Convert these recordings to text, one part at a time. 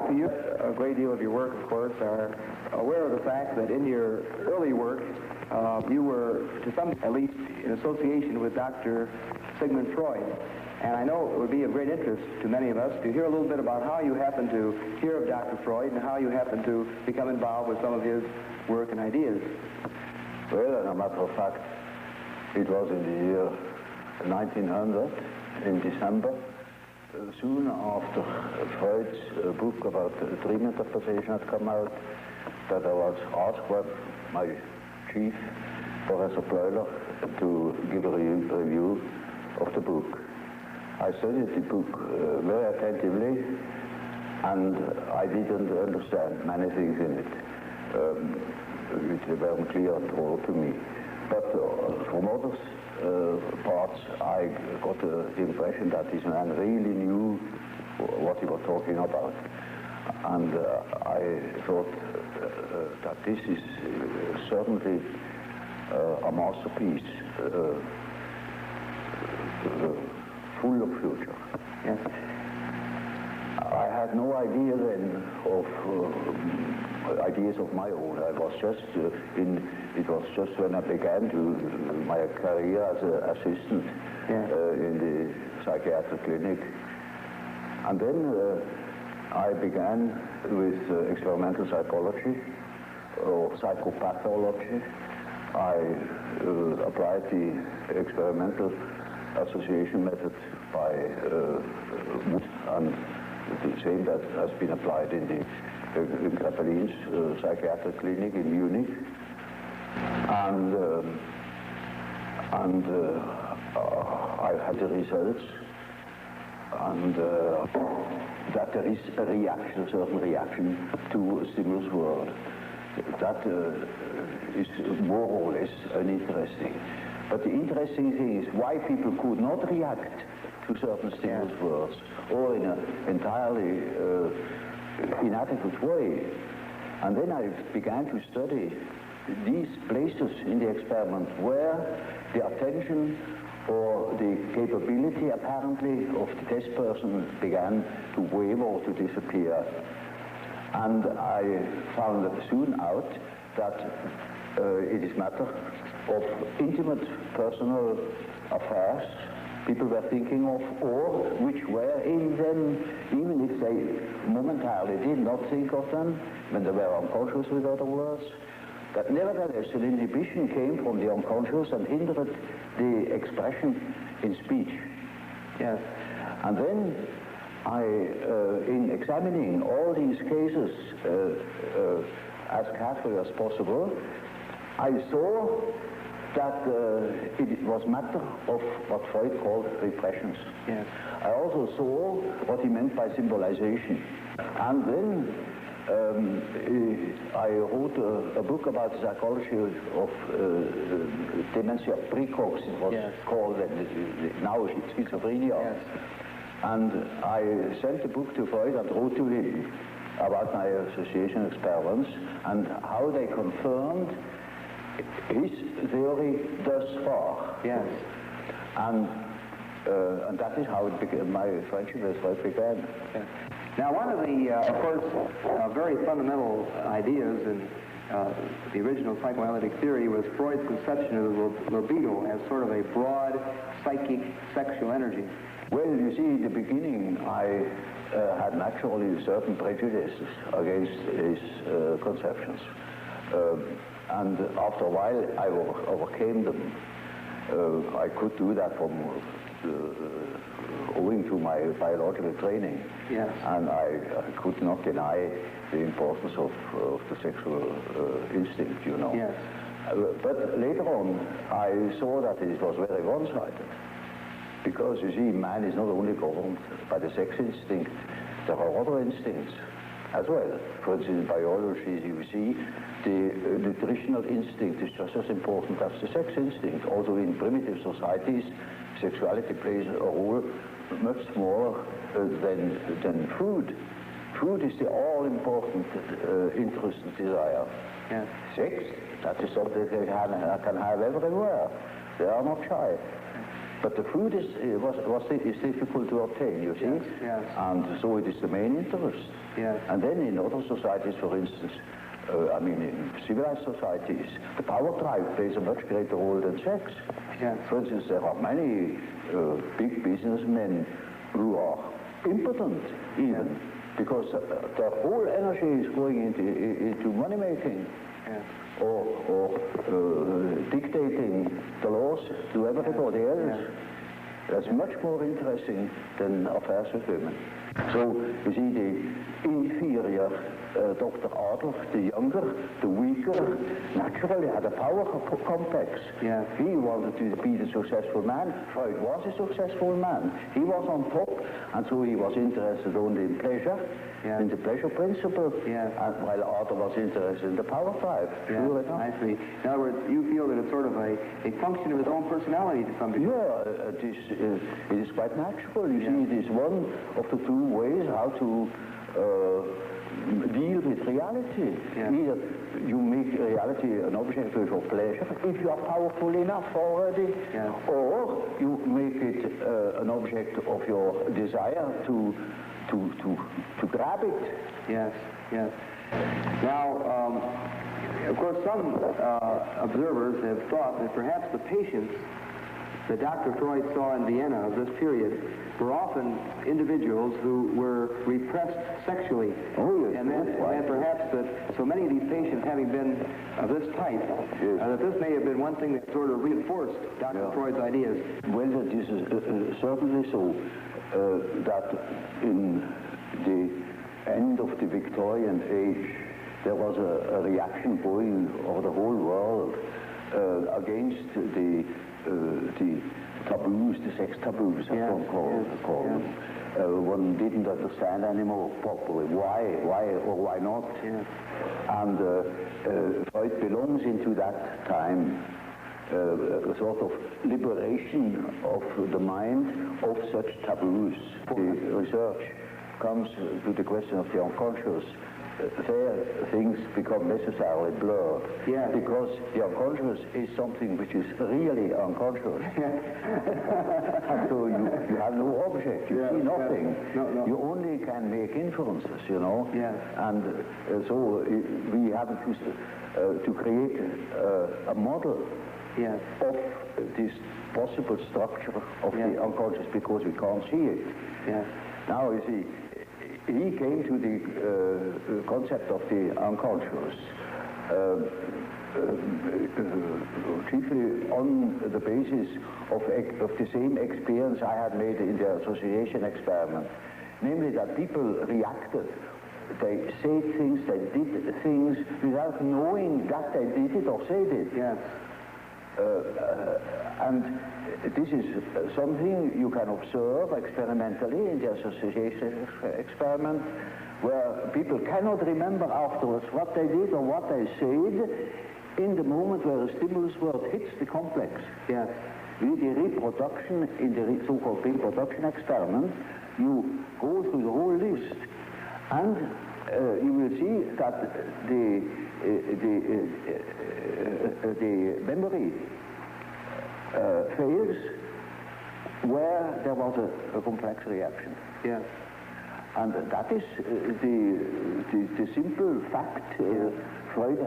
You, a great deal of your work, of course, are aware of the fact that in your early work, you were, to some, at least, in association with Dr. Sigmund Freud. And I know it would be of great interest to many of us to hear a little bit about how you happened to hear of Dr. Freud and how you happened to become involved with some of his work and ideas. Well, as a matter of fact, it was in the year 1900, in December, soon after Freud's book about dream interpretation had come out, that I was asked by my chief, Professor Bleuler, to give a review of the book. I studied the book very attentively, and I didn't understand many things in it, which weren't clear at all to me. But from other parts, I got the impression that this man really knew what he was talking about. And I thought that this is certainly a masterpiece, full of future. Yes. I had no idea then of ideas of my own. I was just it was just when I began my career as an assistant in the psychiatric clinic. And then I began with experimental psychology or psychopathology. I applied the experimental association method by and the same that has been applied in Krappelin's psychiatric clinic in Munich. And I had the results, and that there is a reaction, a certain reaction to a stimulus world. That is more or less uninteresting. But the interesting thing is why people could not react to certain stimulus worlds, or in an entirely inadequate way. And then I began to study these places in the experiment where the attention or the capability, apparently, of the test person began to waver or to disappear. And I found soon out that it is matter of intimate personal affairs people were thinking of, or which were in them, even if they momentarily did not think of them, when they were unconscious, with other words, that nevertheless an inhibition came from the unconscious and hindered the expression in speech. Yes. And then I, in examining all these cases as carefully as possible, I saw that it was matter of what Freud called repressions. Yes. I also saw what he meant by symbolization. And then I wrote a book about the psychology of dementia precox, it was called, now schizophrenia. Yes. And I sent the book to Freud and wrote to him about my association experiments and how they confirmed his theory thus far. Yes. And that is how it began, my friendship with Freud began. Yes. Now, one of the, of course, very fundamental ideas in the original psychoanalytic theory was Freud's conception of libido as sort of a broad psychic sexual energy. Well, you see, in the beginning, I had naturally certain prejudices against his conceptions. And after a while, I overcame them. I could do that from owing to my biological training. Yes. And I could not deny the importance of the sexual instinct, you know. Yes. But later on, I saw that it was very one-sided. Because, you see, man is not only governed by the sex instinct, there are other instincts as well. For instance, in biology, you see, the nutritional instinct is just as important as the sex instinct. Also, in primitive societies, sexuality plays a role much more than food. Food is the all-important interest and desire. Yes. Sex, that is something they can have everywhere. They are not shy. But the fruit is difficult to obtain, you see? Yes, yes. And so it is the main interest. Yes. And then in other societies, for instance, in civilized societies, the power drive plays a much greater role than sex. Yes. For instance, there are many big businessmen who are impotent even, because their whole energy is going into money making. Yes. Or dictating the laws to everybody else. That's much more interesting than affairs with women. So, you see, the inferior Dr. Adolf, the younger, the weaker, naturally had a power complex. Yeah. He wanted to be the successful man. Freud was a successful man. He was on top, and so he was interested only in pleasure, in the pleasure principle, and while Adolf was interested in the power drive. Sure enough. I see. In other words, you feel that it's sort of a function of his own personality to some degree. Yeah, it is quite natural. You see, it is one of the two ways how to deal with reality. Either you make reality an object of your pleasure, if you are powerful enough already, or you make it an object of your desire to grab it. Yes, yes. Now, of course, some observers have thought that perhaps the patients that Dr. Freud saw in Vienna of this period were often individuals who were repressed sexually. Oh, yes. And perhaps that so many of these patients having been of this type, that this may have been one thing that sort of reinforced Dr. Freud's ideas. Well, that is certainly so, that in the end of the Victorian age, there was a reaction going over the whole world against the taboos, the sex taboos, as one called them. One didn't understand anymore properly why or why not. And Freud belongs into that time, a sort of liberation of the mind of such taboos. The research comes to the question of the unconscious. There things become necessarily blurred, because the unconscious is something which is really unconscious. And so you have no object, you see nothing. No. You only can make inferences, you know. And so we have to create a model of this possible structure of the unconscious, because we can't see it. Now, you see, he came to the concept of the unconscious chiefly on the basis of the same experience I had made in the association experiment, namely that people reacted. They said things, they did things without knowing that they did it or said it. And this is something you can observe experimentally in the association experiment, where people cannot remember afterwards what they did or what they said in the moment where the stimulus word hits the complex. With the reproduction, in the so-called reproduction experiment, you go through the whole list, and you will see that the memory fails where there was a complex reaction. And that is the simple fact Freud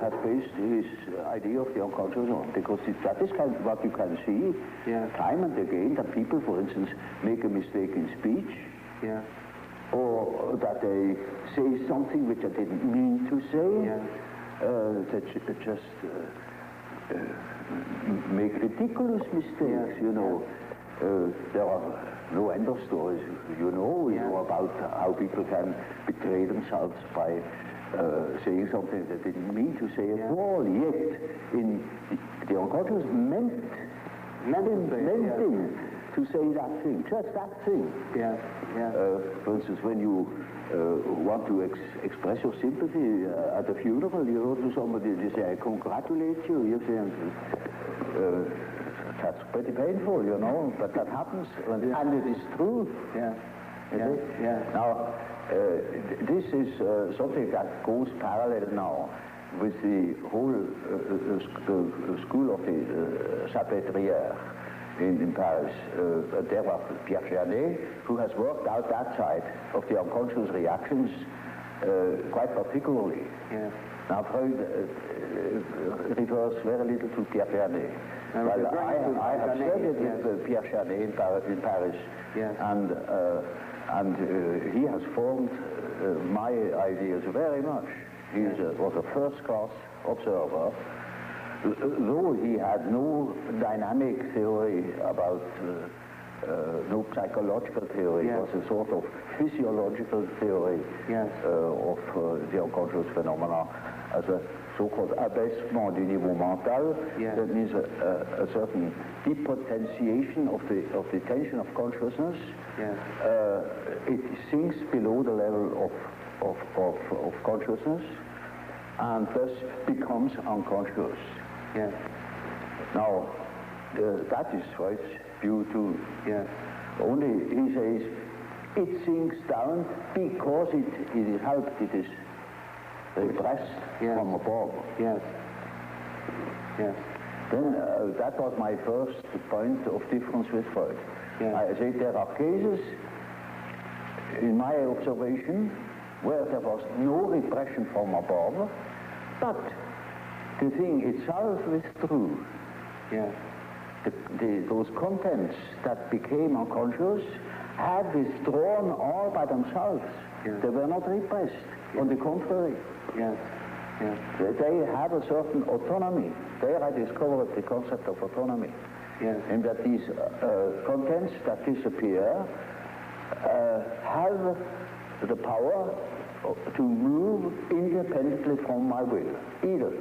has based his idea of the unconscious on, because that is what you can see time and again, that people, for instance, make a mistake in speech, or that they say something which they didn't mean to say, that just make ridiculous mistakes, you know. There are no end of stories, you know about how people can betray themselves by saying something they didn't mean to say at all, yet in the unconscious meant him to say that thing, just that thing. For instance, when you want to express your sympathy at a funeral, you go to somebody and you say, I congratulate you. You say, that's pretty painful, you know, but that happens, and it is true. Now, this is something that goes parallel now with the whole school of the Salpêtrière. in Paris. There was Pierre Janet, who has worked out that side of the unconscious reactions quite particularly. Yes. Now Freud refers very little to Pierre Janet. Well, I have studied with Pierre Janet in Paris, yes. and he has formed my ideas very much. He was a first-class observer, though he had no dynamic theory about, no psychological theory. Yes. It was a sort of physiological theory yes. Of the unconscious phenomena as a so-called abaissement du niveau mental. Yes. That means a certain depotentiation of the tension of consciousness. Yes. It sinks below the level of consciousness and thus becomes unconscious. Yes. Now, that is Freud's view too. Yes. Only he says it sinks down because it is helped, it is repressed yes. from above. Yes. Yes. Then that was my first point of difference with Freud. Yes. I say there are cases in my observation where there was no repression from above, but the thing itself withdrew. Yes. Those contents that became unconscious had withdrawn all by themselves. Yes. They were not repressed. Yes. On the contrary. Yes. Yes. They had a certain autonomy. There I discovered the concept of autonomy. Yes. And that these contents that disappear have the power to move independently from my will. Either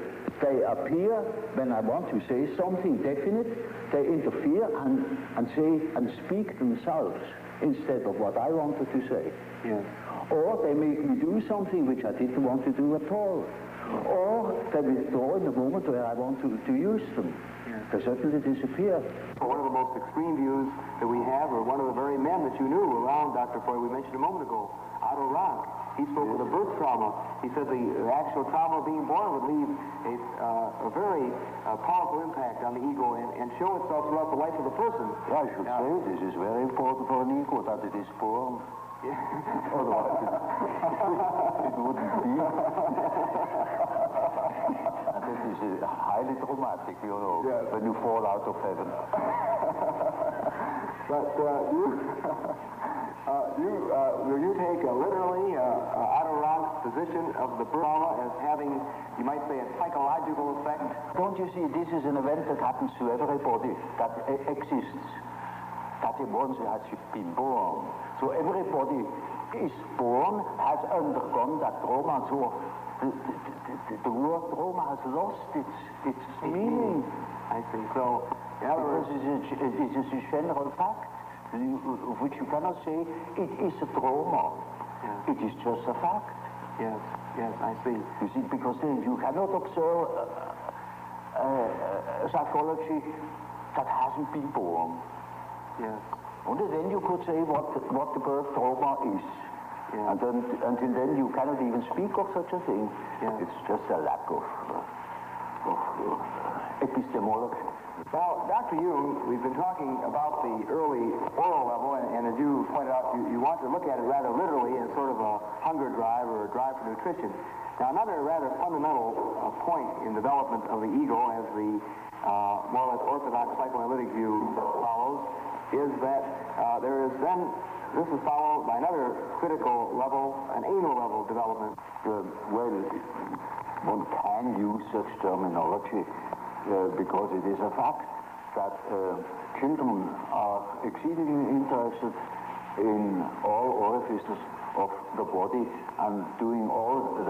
they appear when I want to say something definite, they interfere and say and speak themselves instead of what I wanted to say. Yes. Or they make me do something which I didn't want to do at all. Or they withdraw in the moment where I want to use them. Yes. They certainly disappear. One of the most extreme views that we have, or one of the very men that you knew around Dr. Freud, we mentioned a moment ago, Otto Rank. He spoke of the birth trauma. He said the actual trauma of being born would leave a very powerful impact on the ego and show itself throughout the life of the person. Yeah, I should say this is very important for an ego, that it is born. Yeah. Otherwise it wouldn't be. And this is highly traumatic, you know, yes. When you fall out of heaven. But you take literally Otto Rank's position of the trauma as having, you might say, a psychological effect? Don't you see, this is an event that happens to everybody that exists, that once has been born. So everybody is born, has undergone that trauma, so the word trauma has lost its meaning. I see. So, because it is a general fact, which you cannot say it is a trauma. Yes. It is just a fact. Yes, yes, I see. You see, because you cannot observe psychology that hasn't been born. Yes. Only then you could say what the birth trauma is. Yes. And then, until then you cannot even speak of such a thing. Yes. It's just a lack of epistemology. Now, Dr. Jung, we've been talking about the early oral level, and as you pointed out, you want to look at it rather literally as sort of a hunger drive or a drive for nutrition. Now, another rather fundamental point in development of the ego, as the more or less orthodox psychoanalytic view follows, is that there is then, this is followed by another critical level, an anal level development. Well, one can use such terminology because it is a fact that children are exceedingly interested in all orifices of the body and they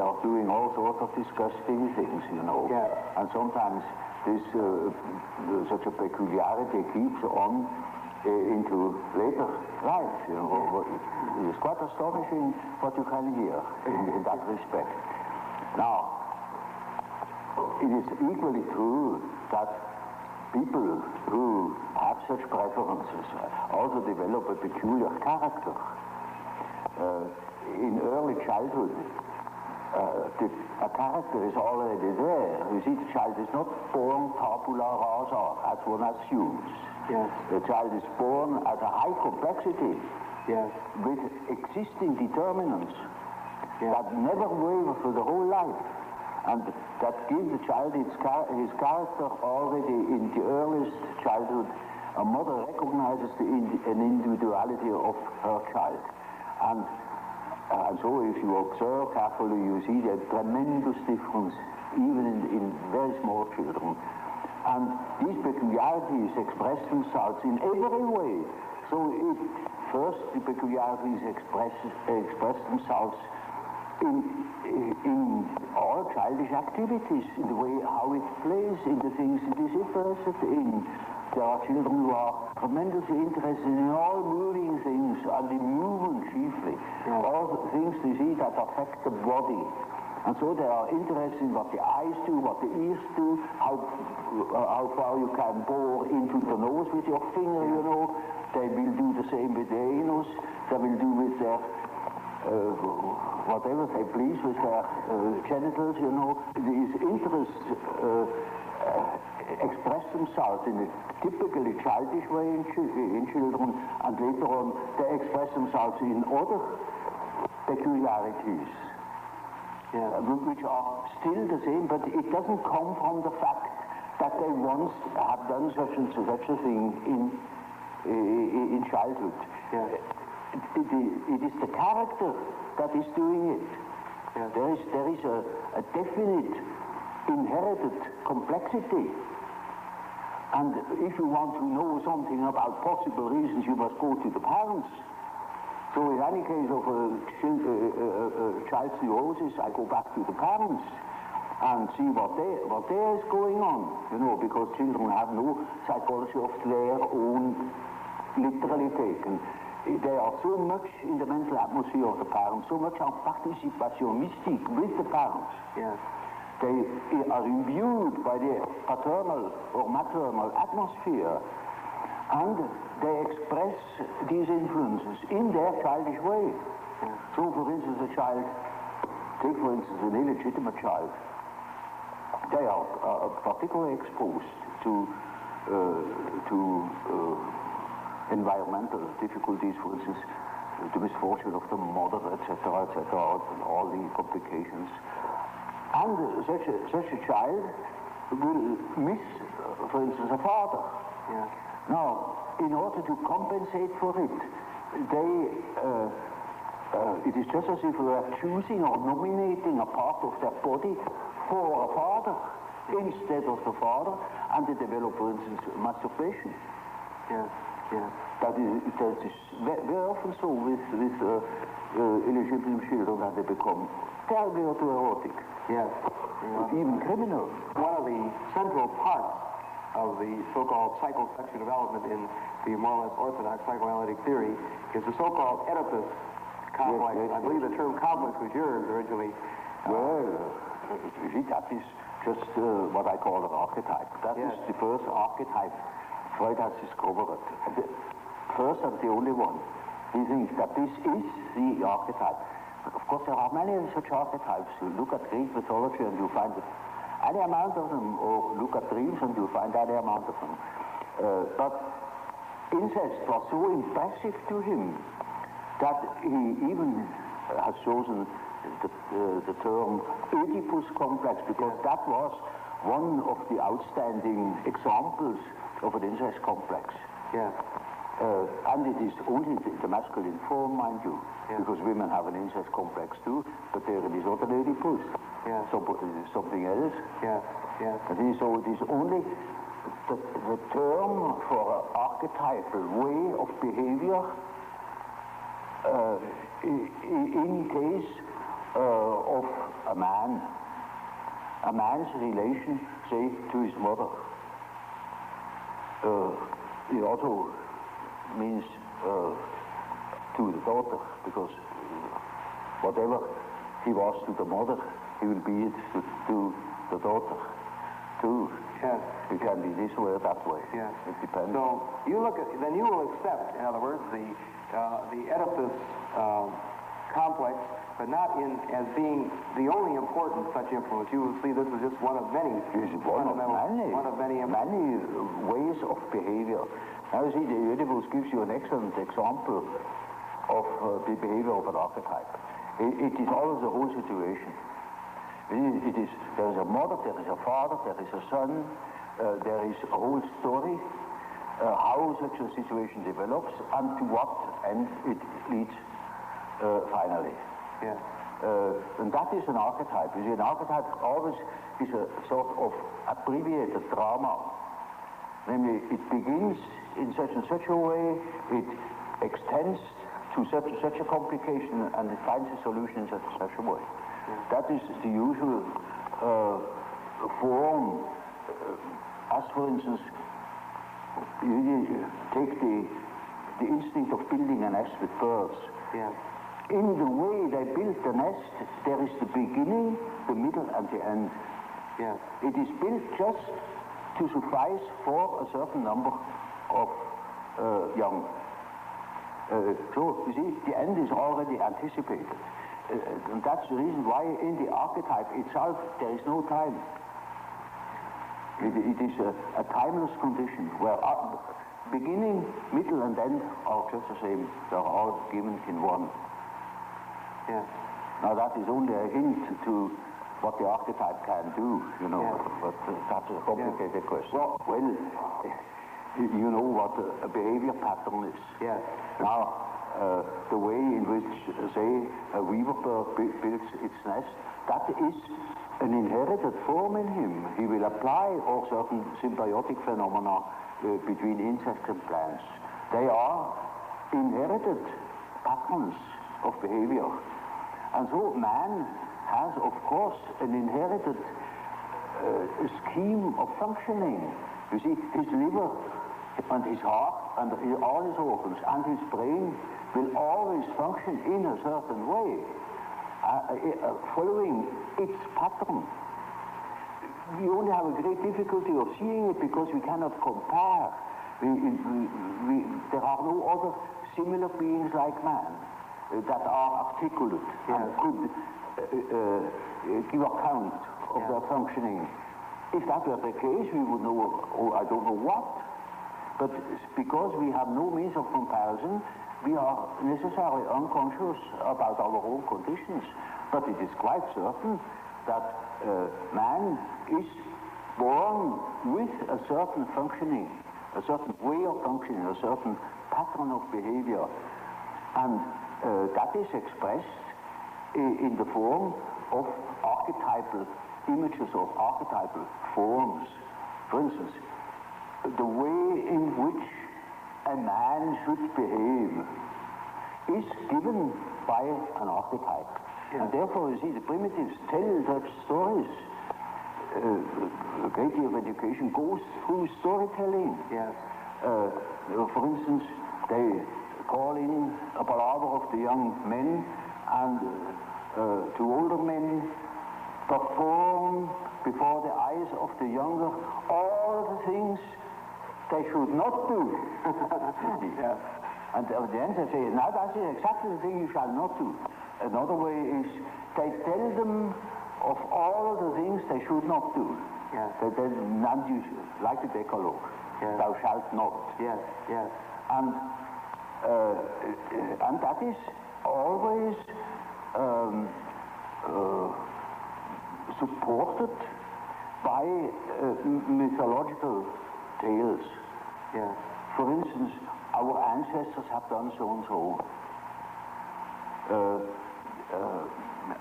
are doing all sorts of disgusting things, you know. Yeah. And sometimes this such a peculiarity keeps on into later life, you know. It is quite astonishing what you can hear in that respect. Now, it is equally true that people who have such preferences also develop a peculiar character. In early childhood, a character is already there. You see, the child is not born tabula rasa, as one assumes. Yes. The child is born as a high complexity, Yes. with existing determinants that never waver for the whole life, and that give the child his character already in the earliest childhood. A mother recognizes an individuality of her child, and so if you observe carefully, you see the tremendous difference even in very small children. And these peculiarities express themselves in every way. So first, the peculiarities express themselves in all childish activities, in the way how it plays, in the things it is interested in. There are children who are tremendously interested in all moving things, and in movement chiefly. All the things you see that affect the body. And so they are interested in what the eyes do, what the ears do, how far you can bore into the nose with your finger, you know. They will do the same with their anus. They will do with their whatever they please with their genitals, you know. These interests express themselves in a typically childish way in children, and later on they express themselves in other peculiarities, which are still the same, but it doesn't come from the fact that they once have done such and such a thing in childhood. It is the character that is doing it. There is a definite inherited complexity. And if you want to know something about possible reasons, you must go to the parents. So in any case of a child's neurosis, I go back to the parents and see what there is going on, you know, because children have no psychology of their own, literally taken. They are so much in the mental atmosphere of the parents, so much en participation mystique with the parents. Yes. They are imbued by the paternal or maternal atmosphere, and they express these influences in their childish way. So, for instance, take for instance an illegitimate child. They are particularly exposed to environmental difficulties, for instance, the misfortune of the mother, etc., and all the complications. And such a child will miss, for instance, a father. Now, in order to compensate for it, it is just as if they are choosing or nominating a part of their body for a father instead of the father, and they develop, for instance, masturbation. That is very often so with illegitimate children, that they become terribly autoerotic. Even criminal. One of the central parts of the so-called psychosexual development in the more or less orthodox psychoanalytic theory is the so-called Oedipus complex. I believe the term complex was yours originally. Well, you see, that is just what I call an archetype. That is the first archetype Freud has discovered. The first and the only one. He thinks that this is the archetype. Of course, there are many such archetypes. You look at Greek mythology and you find any amount of them, or look at dreams and you find any amount of them. But incest was so impressive to him that he even has chosen the term Oedipus complex, because that was one of the outstanding examples of an incest complex. And it is only the masculine form, mind you, because women have an incest complex too, but there it is not an Oedipus. So it is something else. And so it is only the term for an archetypal way of behavior in case of a man's relation, say, to his mother. It also means to the daughter, because whatever he was to the mother, he will be it to the daughter too. It can be this way or that way. It depends. So you look at, then you will accept, in other words, the Oedipus complex, but not as being the only important such influence. You will see this is just one of many many ways of behavior. Now, you see, the Oedipus gives you an excellent example of the behavior of an archetype. It is always the whole situation. There is a mother, there is a father, there is a son, there is a whole story, how such a situation develops, and to what end it leads finally. Yeah. And that is an archetype. You see, an archetype always is a sort of abbreviated drama. Namely, it begins in such and such a way, it extends to such a complication, and it finds a solution in such and such a way. That is the usual form. As for instance, you take the instinct of building a nest with birds. Yeah. In the way they build the nest, there is the beginning, the middle, and the end. Yeah. It is built just to suffice for a certain number of young. So, you see, the end is already anticipated. And that's the reason why in the archetype itself there is no time. It is a timeless condition where beginning, middle, and end are just the same. They're all given in one. Yeah. Now that is only a hint to what the archetype can do, you know, but that's a complicated question. Well, you know what a behavior pattern is. Yeah. Now, the way in which, say, a weaver bird builds its nest, that is an inherited form in him. He will apply all certain symbiotic phenomena between insects and plants. They are inherited patterns of behavior. And so man has, of course, an inherited scheme of functioning. You see, his liver and his heart and all his organs and his brain will always function in a certain way, following its pattern. We only have a great difficulty of seeing it because we cannot compare. There are no other similar beings like man that are articulate and could give account of their functioning. If that were the case, we would know, I don't know what. But because we have no means of comparison, we are necessarily unconscious about our own conditions. But it is quite certain that man is born with a certain functioning, a certain way of functioning, a certain pattern of behavior. And that is expressed in the form of archetypal images, of archetypal forms. For instance, the way in which a man should behave is given by an archetype. Yeah. And therefore, you see, the primitives tell such stories. A great deal of education goes through storytelling. Yes. For instance, they call in a palaver of the young men and to older men perform before the eyes of the younger all the things they should not do. Yeah. And at the end they say, now that is exactly the thing you shall not do. Another way is they tell them of all the things they should not do. Yeah. And you, like the Decalogue, thou shalt not. Yes, yes. And that is always supported by mythological tales. Yeah. For instance, our ancestors have done so and so,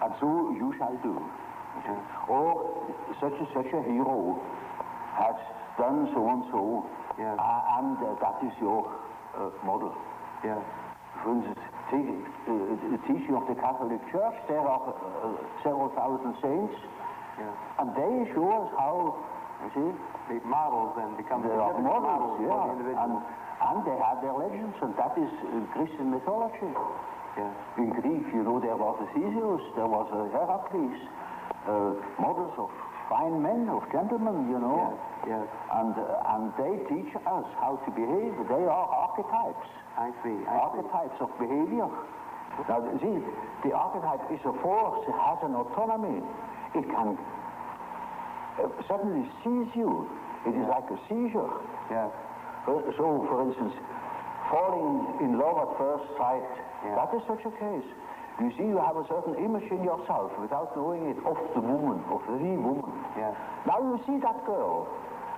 and so you shall do. Or such and such a hero has done so and so, and that is your model. Yeah. For instance, the teaching of the Catholic Church, there are several thousand saints, and they show us how, you see, the models then become they are models, for the individual. And they have their legends, and that is Christian mythology. Yeah. In Greek, you know, there was a Theseus, there was a Heracles, models of fine men, of gentlemen, you know. Yes. And they teach us how to behave. They are archetypes. I see. Archetypes of behavior. Now, see, the archetype is a force, it has an autonomy. It can suddenly seize you. It is like a seizure. Yes. So, for instance, falling in love at first sight, that is such a case. You see, you have a certain image in yourself without knowing it of the woman, of the woman. Yes. Now you see that girl,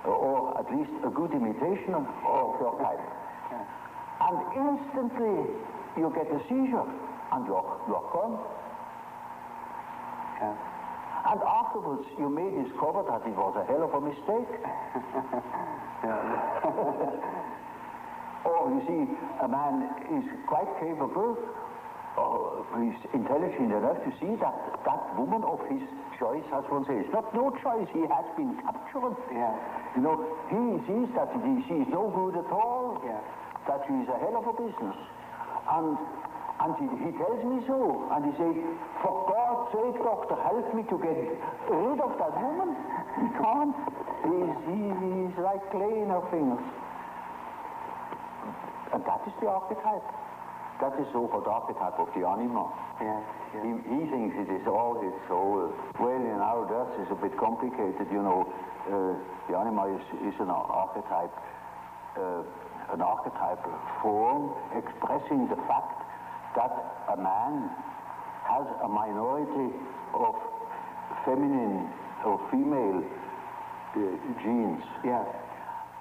or at least a good imitation of your type. Yes. And instantly you get a seizure, and you're gone. Yes. And afterwards you may discover that it was a hell of a mistake. Or you see, a man is quite capable, he's intelligent enough to see that that woman of his choice, as one says, not no choice, he has been captured. Yeah. You know, he sees that she is no good at all, that she is a hell of a business. And he tells me so, and he says, for God's sake, doctor, help me to get rid of that woman. He can't. He's like clay in her fingers. And that is the archetype. That is so-called archetype of the anima. Yes, yes. He thinks it is all his soul. Well, you know, that is a bit complicated, you know. The anima is an archetype form expressing the fact that a man has a minority of feminine or female genes. Yes.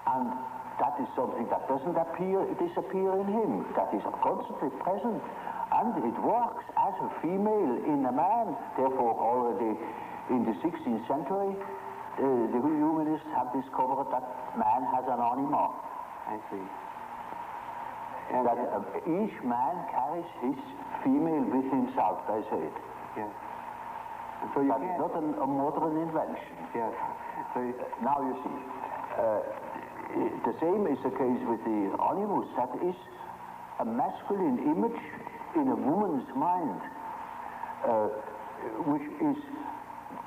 And that is something that doesn't disappear in him, that is constantly present, and it works as a female in a man. Therefore, already in the 16th century, the humanists have discovered that man has an anima. I see. And that each man carries his female with himself, they say it. Yes. And so you That's not a modern invention. Yes. So now you see. The same is the case with the animus. That is a masculine image in a woman's mind, which is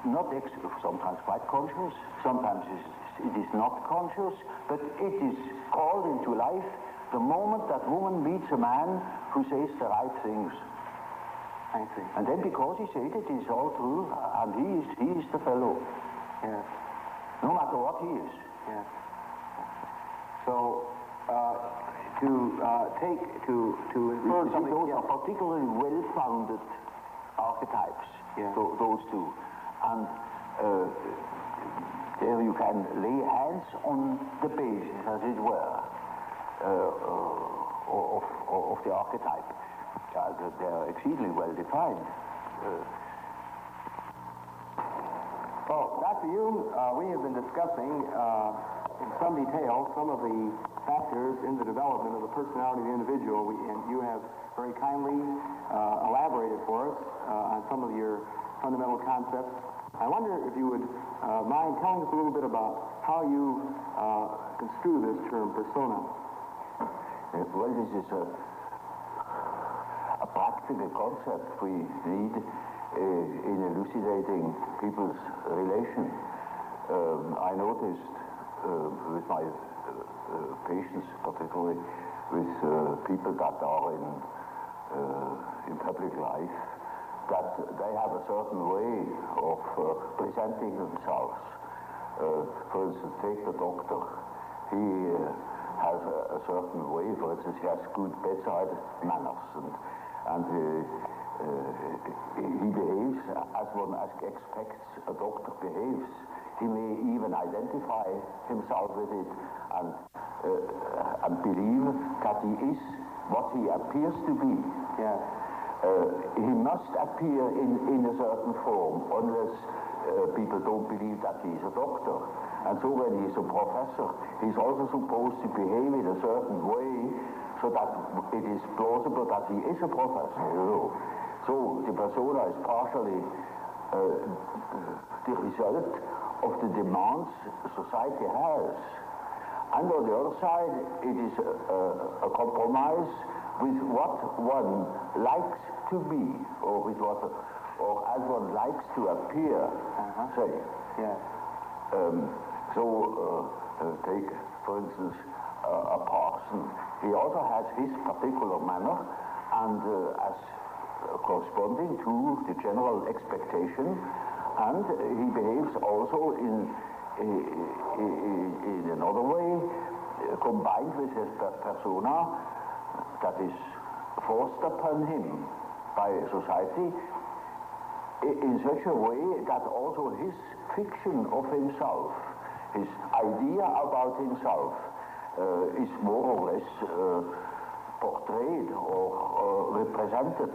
not sometimes quite conscious, sometimes it is not conscious, but it is called into life the moment that woman meets a man who says the right things. I see. And then because he said it is all true, and he is the fellow. Yes. No matter what he is. Yes. So, to infer something... Those are particularly well-founded archetypes, those two. And there you can lay hands on the basis, as it were, of the archetype. They are exceedingly well-defined. Dr. Jung, we have been discussing in some detail some of the factors in the development of the personality of the individual, and you have very kindly elaborated for us on some of your fundamental concepts. I wonder if you would mind telling us a little bit about how you construe this term, persona. Well, this is a practical concept we need in elucidating people's relation. I noticed with my patients, particularly with people that are in public life, that they have a certain way of presenting themselves. For instance, take the doctor. He has a certain way. For instance, he has good bedside manners, and he behaves as one expects a doctor behaves. He may even identify himself with it and believe that he is what he appears to be. Yes. He must appear in a certain form unless people don't believe that he is a doctor. And so when he is a professor, he's also supposed to behave in a certain way so that it is plausible that he is a professor, you know. So the persona is partially the result of the demands society has. And on the other side, it is a compromise with what one likes to be, or with what, or as one likes to appear. Say. Yes. Take, for instance, a parson. He also has his particular manner, and as corresponding to the general expectation, and he behaves also in another way, combined with his persona that is forced upon him by society in such a way that also his fiction of himself, his idea about himself, is more or less portrayed or represented.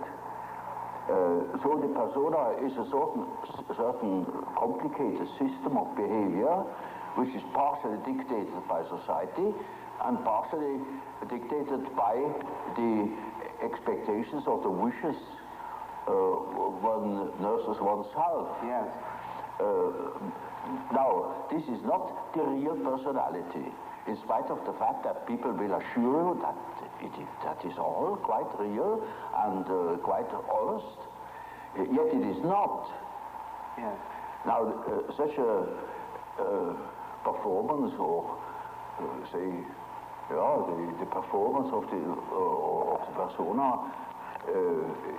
So the persona is a certain complicated system of behavior which is partially dictated by society and partially dictated by the expectations or the wishes one nurses oneself. Yes. Now, this is not the real personality, in spite of the fact that people will assure you that that is all quite real and quite honest, yet it is not. Yes. Now, such a performance, or say, the performance of the persona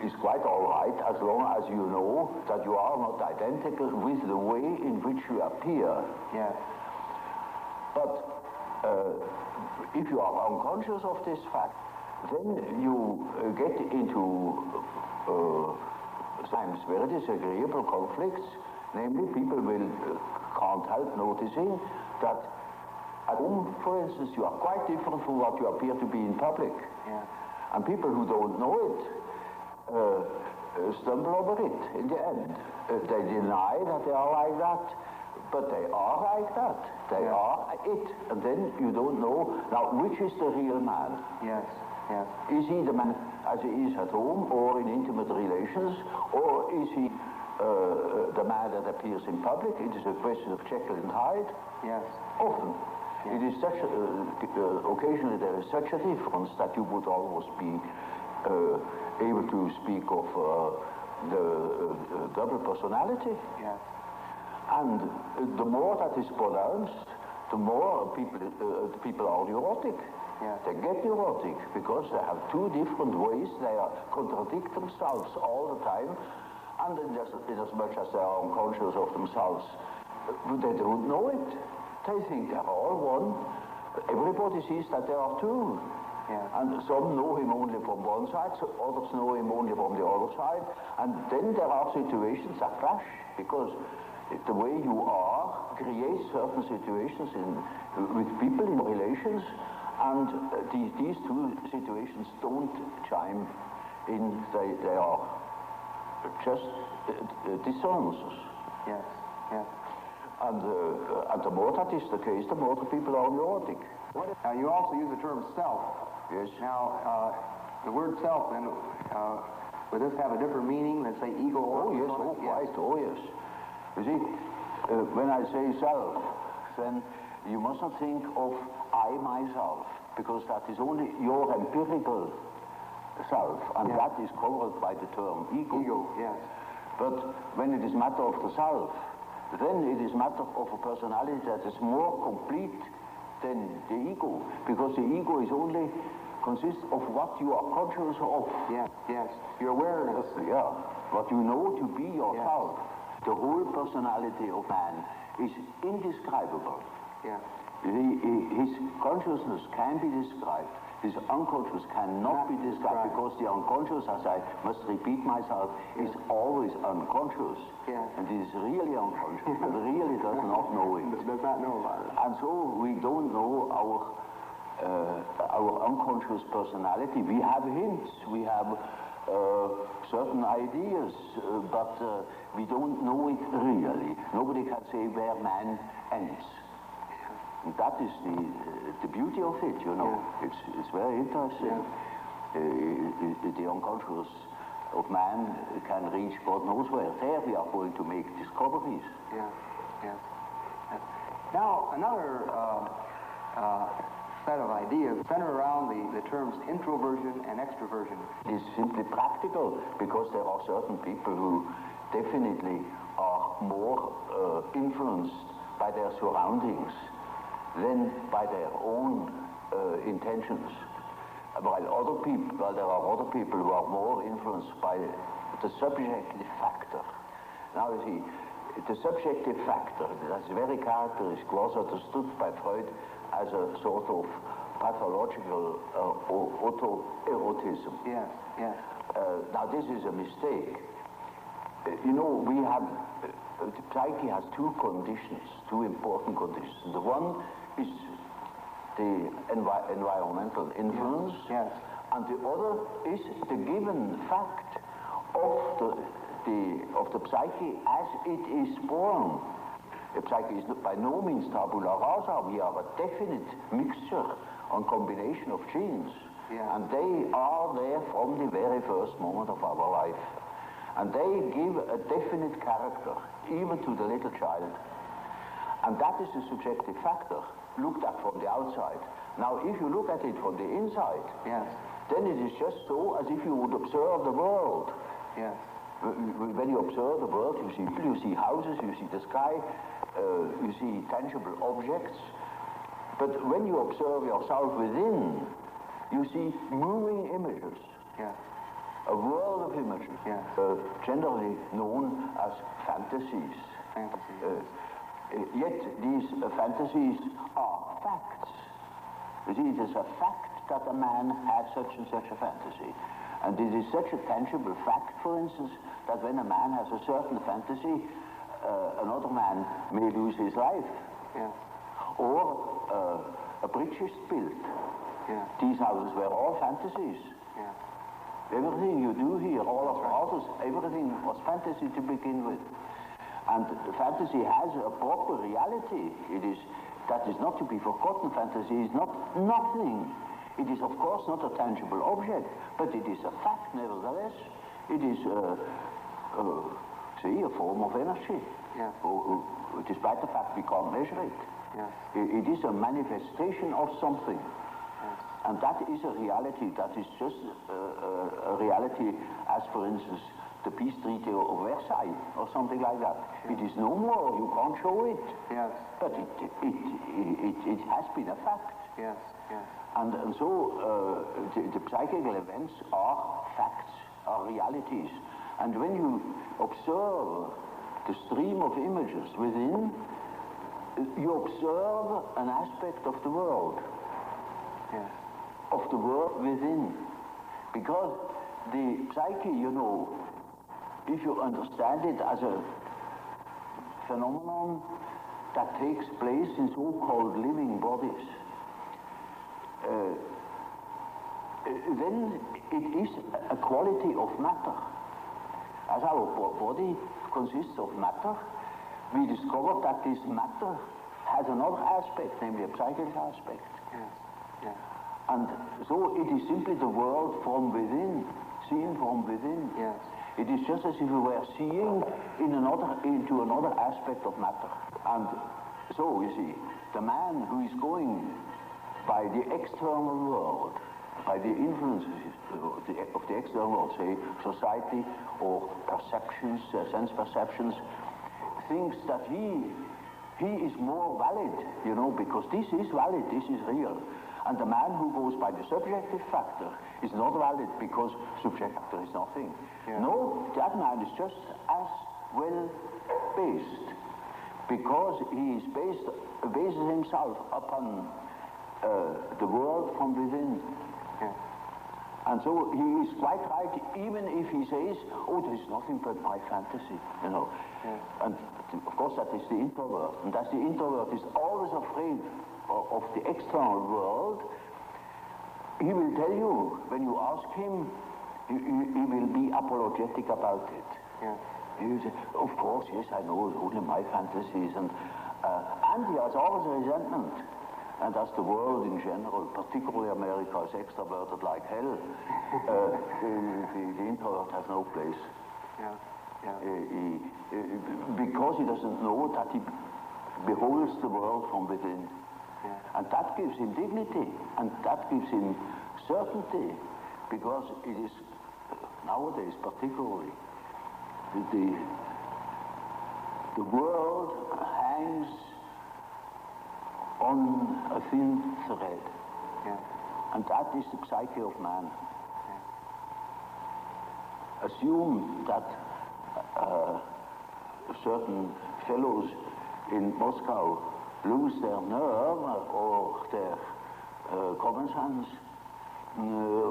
is quite all right as long as you know that you are not identical with the way in which you appear. Yes. But if you are unconscious of this fact, then you get into times very disagreeable conflicts. Namely, people can't help noticing that at home, for instance, you are quite different from what you appear to be in public. Yeah. And people who don't know it stumble over it in the end. They deny that they are like that, but they are like that. They are it. And then you don't know, now, which is the real man? Yes, yes. Is he the man as he is at home or in intimate relations, or is he the man that appears in public? It is a question of Jekyll and Hyde. Yes. Often. It is such occasionally there is such a difference that you would almost be able to speak of the double personality. Yes. And the more that is pronounced, the more people are neurotic. Yes. They get neurotic because they have two different ways. They contradict themselves all the time, and in as much as they are unconscious of themselves, they don't know it. They think they're all one. Everybody sees that there are two. Yeah. And some know him only from one side, so others know him only from the other side. And then there are situations that clash, because the way you are creates certain situations with people in relations, and these two situations don't chime in. They are just dissonances. Yes, yes. And the more that is the case, the more the people are neurotic. Now, you also use the term self. Yes. Now, the word self, then, would this have a different meaning than, say, ego? Oh, yes, oh, quite, oh, yes. You see, when I say self, then you must not think of I, myself, because that is only your empirical self, and that is covered by the term ego. Ego, yes. But when it is matter of the self, then it is matter of a personality that is more complete than the ego, because the ego is only consists of what you are conscious of. Yes, yes. Your awareness. Yeah, what you know to be yourself. Yes. The whole personality of man is indescribable. Yeah. His consciousness can be described. His unconscious cannot be described, because the unconscious, as I must repeat myself, is always unconscious. Yeah. And it is really unconscious, but really does not know it. Does not know about it. And so we don't know our unconscious personality. We have hints, we have certain ideas, but we don't know it really. Nobody can say where man ends. That is the beauty of it, you know. Yeah. It's very interesting. Yeah. The unconscious of man can reach God knows where. There we are going to make discoveries. Yeah, yeah. Now, another set of ideas center around the terms introversion and extraversion. It is simply practical, because there are certain people who definitely are more influenced by their surroundings than by their own intentions. While there are other people who are more influenced by the subjective factor. Now you see, the subjective factor, that's very characteristic, was understood by Freud as a sort of pathological autoerotism. Yes, yes. Now this is a mistake. You know, we have, the psyche has two conditions, two important conditions. The one is the environmental influence, yes. and the other is the given fact of the psyche as it is born. The psyche is by no means tabula rasa. We are a definite mixture and combination of genes, and they are there from the very first moment of our life. And they give a definite character, even to the little child. And that is the subjective factor, looked at from the outside. Now, if you look at it from the inside, then it is just so as if you would observe the world. Yes. When you observe the world, you see houses, you see the sky, you see tangible objects. But when you observe yourself within, you see moving images. Yes. A world of images, generally known as fantasies. Yet these fantasies are facts. You see, it is a fact that a man has such and such a fantasy. And it is such a tangible fact, for instance, that when a man has a certain fantasy, another man may lose his life. Or a bridge is built. These houses were all fantasies. Everything you do here, all of the houses, everything was fantasy to begin with. And the fantasy has a proper reality. That is not to be forgotten. Fantasy is not nothing. It is, of course, not a tangible object, but it is a fact, nevertheless. It is, a form of energy. Despite the fact we can't measure it. It is a manifestation of something. And that is a reality. That is just a reality as, for instance, the peace treaty of Versailles or something like that. It is no more. You can't show it. But it has been a fact. And so the psychical events are facts, are realities. And when you observe the stream of images within, you observe an aspect of the world. Of the world within. Because the psyche, you know, if you understand it as a phenomenon that takes place in so-called living bodies, then it is a quality of matter. As our body consists of matter, we discovered that this matter has another aspect, namely a psychic aspect. And so it is simply the world from within, seen from within. It is just as if we were seeing into another aspect of matter. And so, you see, the man who is going by the external world, by the influences of the external world, say society or perceptions, sense perceptions, thinks that he is more valid, you know, because this is valid, this is real. And the man who goes by the subjective factor is not valid because subjective factor is nothing. No, that man is just as well based because he is bases himself upon the world from within. And so he is quite right, even if he says, oh, there is nothing but my fantasy, you know. And of course that is the introvert. And that the introvert is always afraid of the external world. He will tell you, when you ask him, he will be apologetic about it. He will say, of course, yes, I know, it's only my fantasies. And he has always a resentment. And as the world in general, particularly America, is extroverted like hell, the introvert has no place. Because he doesn't know that he beholds the world from within. And that gives him dignity, and that gives him certainty, because it is, nowadays particularly, the world hangs on a thin thread. And that is the psyche of man. Assume that certain fellows in Moscow lose their nerve or their common sense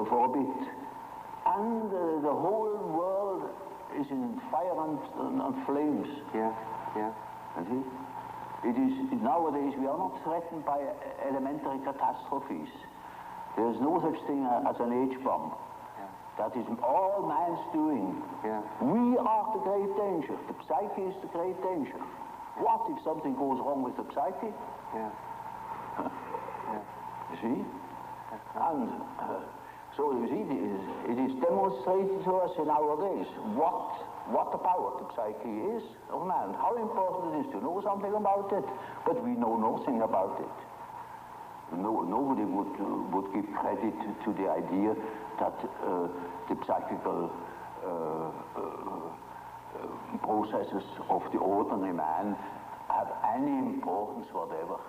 for a bit, and the whole world is in fire and flames. Yeah, yeah. You see? It is, nowadays we are not threatened by elementary catastrophes. There is no such thing as an H-bomb. Yeah. That is all man's doing. Yeah. We are the great danger. The psyche is the great danger. What if something goes wrong with the psyche? Yeah. Yeah. You see? And so you see, it is demonstrated to us in our days what the power of the psyche is of man, how important it is to know something about it, but we know nothing about it. Nobody would give credit to the idea that the psychical processes of the ordinary man have any importance whatever.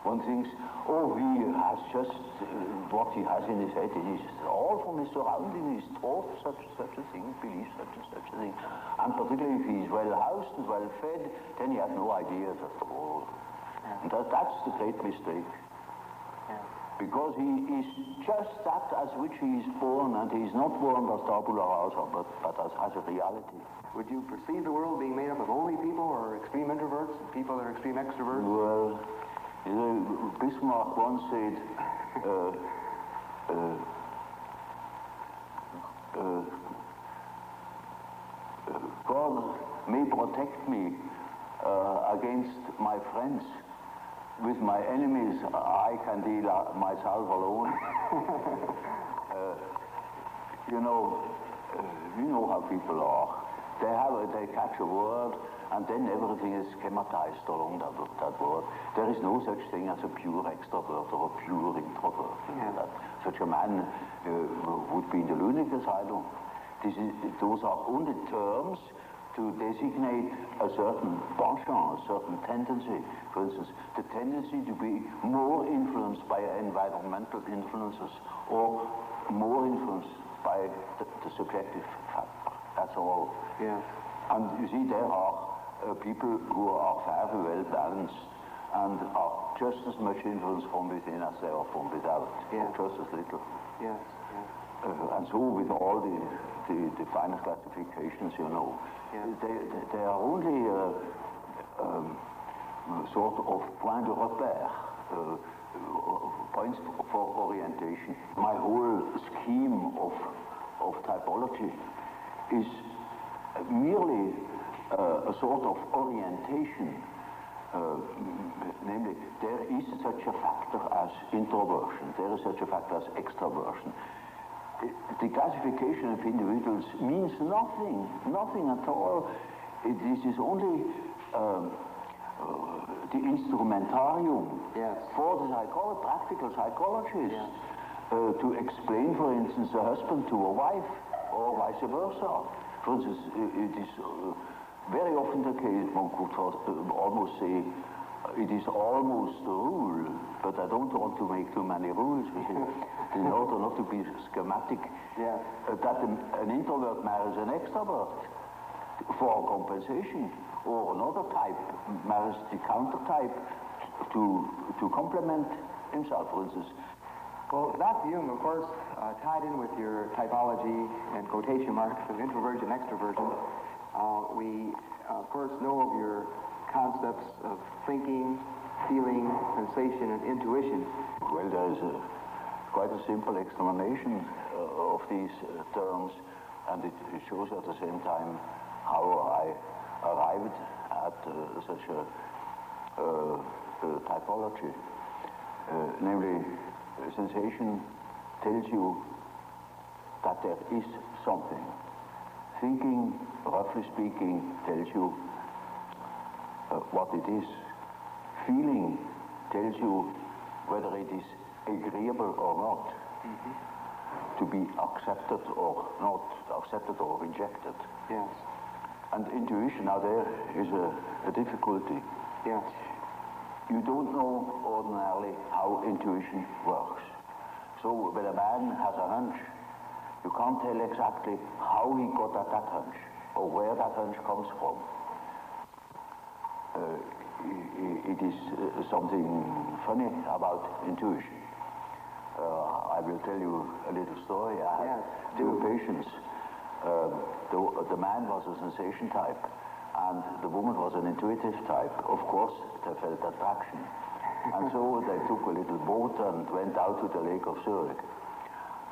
One thinks, oh, he has just what he has in his head. It is all from his surroundings. He's taught such a thing, believes such a thing. And particularly if he's well housed and well fed, then he has no ideas at all. Yeah. And that's the great mistake. Yeah. Because he is just that as which he is born, and he is not born as tabula rasa, but as a reality. Would you perceive the world being made up of only people or extreme introverts and people that are extreme extroverts? Well, Bismarck once said, God may protect me against my friends. With my enemies, I can deal myself alone. You know how people are. They catch a word, and then everything is schematized along that word. There is no such thing as a pure extrovert or a pure introvert. Yeah. Such a man would be in the lunatic asylum. Those are only terms to designate a certain penchant, a certain tendency. For instance, the tendency to be more influenced by environmental influences or more influenced by the subjective factor. That's all. Yeah. And you see, there are people who are very well balanced and are just as much influenced from within as they are from without, yeah. Just as little. Yes. Yeah. And so with all the finer classifications, yeah. They are only sort of point de repère, points for orientation. My whole scheme of typology is merely a sort of orientation. Namely, there is such a factor as introversion, there is such a factor as extraversion. The classification of individuals means nothing at all. This is only the instrumentarium, yes. For the practical psychologists, yes. To explain, for instance, a husband to a wife, or vice versa. For instance, it is very often the case, one could almost say, it is almost the rule, but I don't want to make too many rules in order not to be schematic, yeah. That an introvert marries an extrovert for compensation, or another type marries the counter type to complement himself, for instance. Well, Dr. Jung, of course, tied in with your typology and quotation marks of introversion and extroversion, we, of course, know of your concepts of thinking, feeling, sensation, and intuition. Well, there is quite a simple explanation of these terms, and it shows at the same time how I arrived at such a typology. Namely, sensation tells you that there is something. Thinking, roughly speaking, tells you what it is. Feeling tells you whether it is agreeable or not, to be accepted or not, accepted or rejected. Yes. And intuition, now there is a difficulty. Yes. You don't know ordinarily how intuition works. So when a man has a hunch, you can't tell exactly how he got at that hunch or where that hunch comes from. It is something funny about intuition. I will tell you a little story. I had two patients. The man was a sensation type, and the woman was an intuitive type. Of course, they felt attraction. And so they took a little boat and went out to the lake of Zurich.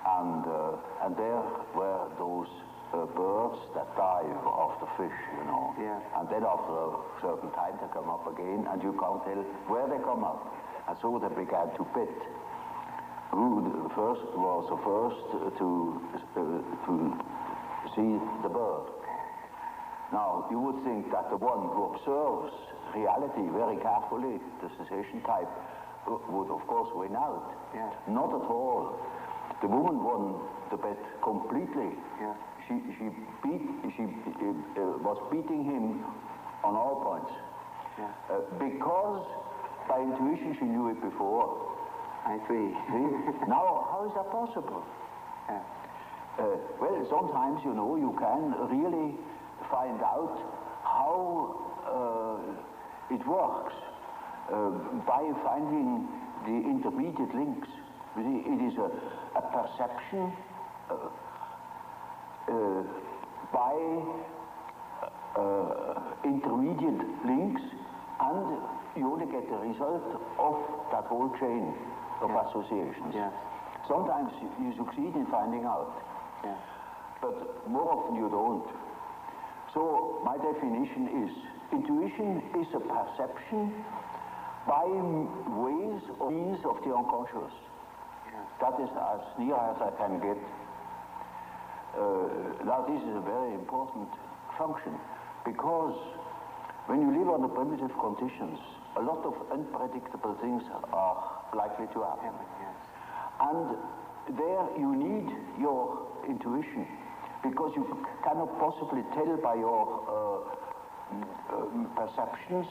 And there were those birds that dive off the fish, you know. Yeah. And then after a certain time they come up again, and you can't tell where they come up. And so they began to bet. Who was the first to see the bird? Now, you would think that the one who observes reality very carefully, the sensation type, would of course win out. Yeah. Not at all. The woman won the bet completely. Yeah. She was beating him on all points. Yeah. Because by intuition she knew it before. I see. Now, how is that possible? Yeah. Well, sometimes, you know, you can really find out how it works by finding the intermediate links. You see, it is a perception by intermediate links, and you only get the result of that whole chain of associations. Yes. Sometimes you succeed in finding out, but more often you don't. So my definition is, intuition is a perception by ways or means of the unconscious. That is as near as I can get. Now this is a very important function, because when you live under primitive conditions, a lot of unpredictable things are likely to happen. Yes. And there you need your intuition, because you cannot possibly tell by your perceptions,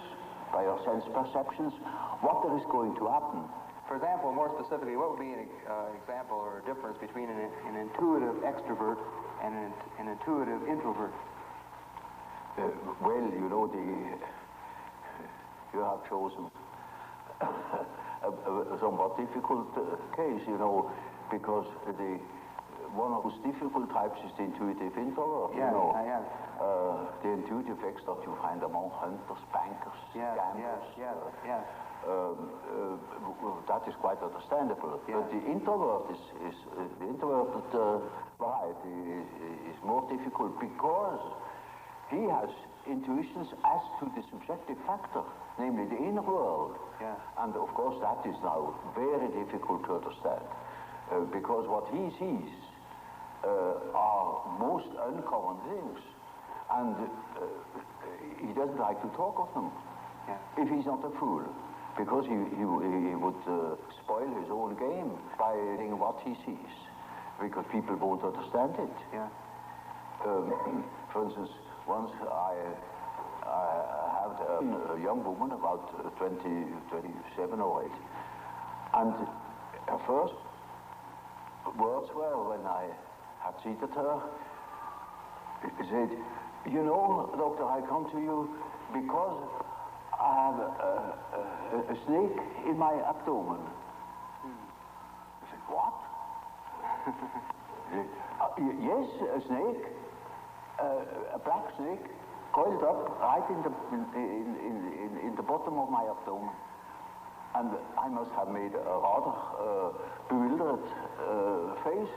by your sense perceptions, what there is going to happen. For example, more specifically, what would be an example or a difference between an intuitive extrovert and an intuitive introvert? Well, you know, you have chosen a somewhat difficult case, you know, because one of those difficult types is the intuitive introvert. Yeah, you know. I have. The intuitive extrovert you find among hunters, bankers, gamblers. Yes. That is quite understandable. Yeah. But the introvert the introverted variety is more difficult, because he has intuitions as to the subjective factor, namely the inner world. Yeah. And of course that is now very difficult to understand, because what he sees are most uncommon things, and he doesn't like to talk of them. Yeah. If he's not a fool, because he would spoil his own game by saying what he sees, because people won't understand it. Yeah. For instance, once I had a young woman, about 27 or 8, and her first words were, when I had seated her, she said, "You know, doctor, I come to you because I have a snake in my abdomen." I said, "What?" Yes, a snake, a black snake, coiled up right in the bottom of my abdomen. And I must have made a rather bewildered face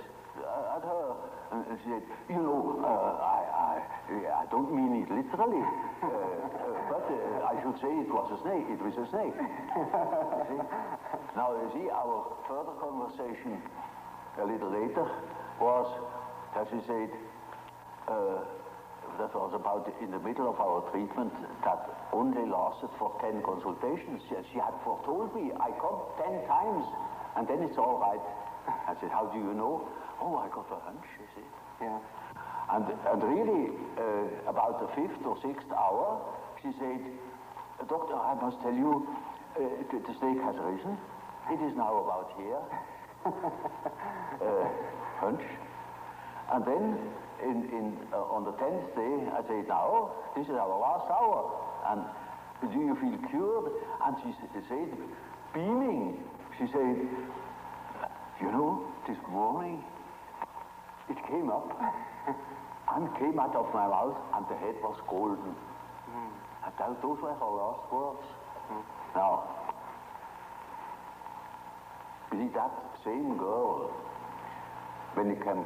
at her. And she said, "You know, I don't mean it literally, but I should say it was a snake. It was a snake." You see? Now, you see, our further conversation a little later was that she said, that was about in the middle of our treatment, that only lasted for 10 consultations. She had foretold me, "I come 10 times, and then it's all right." I said, "How do you know?" "Oh, I got a hunch," she said. Yeah. And really, about the 5th or 6th hour, she said, "Doctor, I must tell you, the snake has risen. It is now about here. hunch. And then on the 10th day, I said, now, this is our last hour. And do you feel cured? And she said, beaming, she said, you know, this morning, it came up and came out of my mouth, and the head was golden. And those were her last words. Now, you see, that same girl, when it comes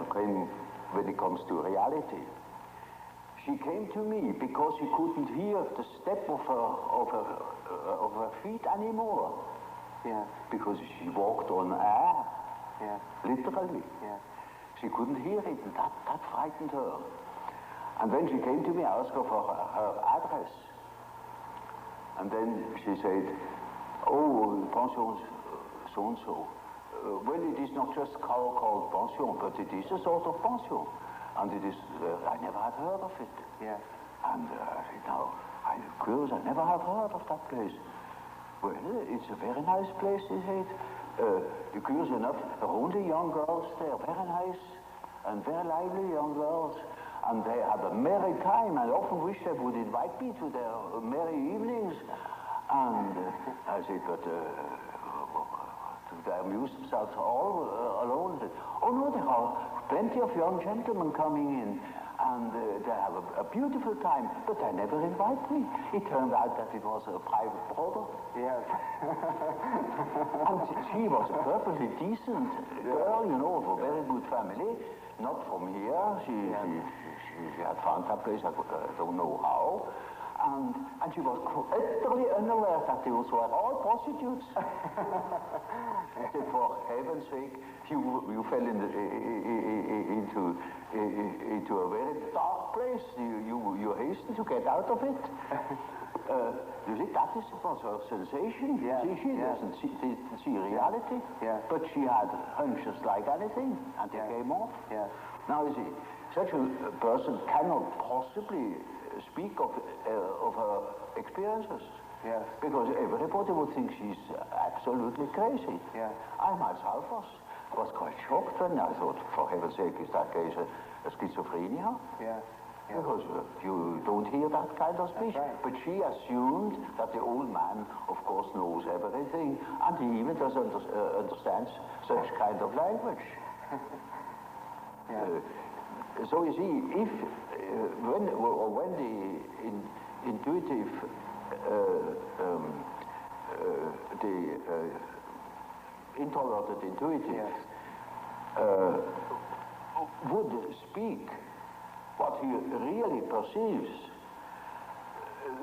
to reality, she came to me because she couldn't hear the step of her feet anymore. Yeah. Because she walked on air. Yeah. Literally. Yeah. She couldn't hear it, and that frightened her. And then she came to me, asked her for her address. And then she said, oh, pension so-and-so. Well, it is not just called pension, but it is a sort of pension. And it is, I never had heard of it. Yeah. And I said, now, I'm curious, I never have heard of that place. Well, it's a very nice place, she said. Curious enough, there are only young girls there, very nice and very lively young girls. And they have a merry time, and often wish they would invite me to their merry evenings. And I said, but they amuse themselves all alone. Said, oh no, there are plenty of young gentlemen coming in, and they have a beautiful time, but they never invite me. It turned out that it was a private brother. Yes. And she was a perfectly decent girl, you know, of a very good family. Not from here. She had found that place, I don't know how. And she was utterly unaware that those were all prostitutes. I said, for heaven's sake, you fell into a very dark place. You hastened to get out of it. You see, that was her sensation. Yeah. She didn't see reality, but she had hunches like anything, and they came off. Yeah. Now, you see, such a person cannot possibly speak of her experiences. Yes. Because everybody would think she's absolutely crazy. Yeah. I myself was quite shocked when I thought, for heaven's sake, is that case a schizophrenia? Yeah. Yeah. Because you don't hear that kind of speech. Right. But she assumed that the old man, of course, knows everything, and he even doesn't understands such kind of language. So you see, if when the intuitive, the introverted intuitive would speak what he really perceives,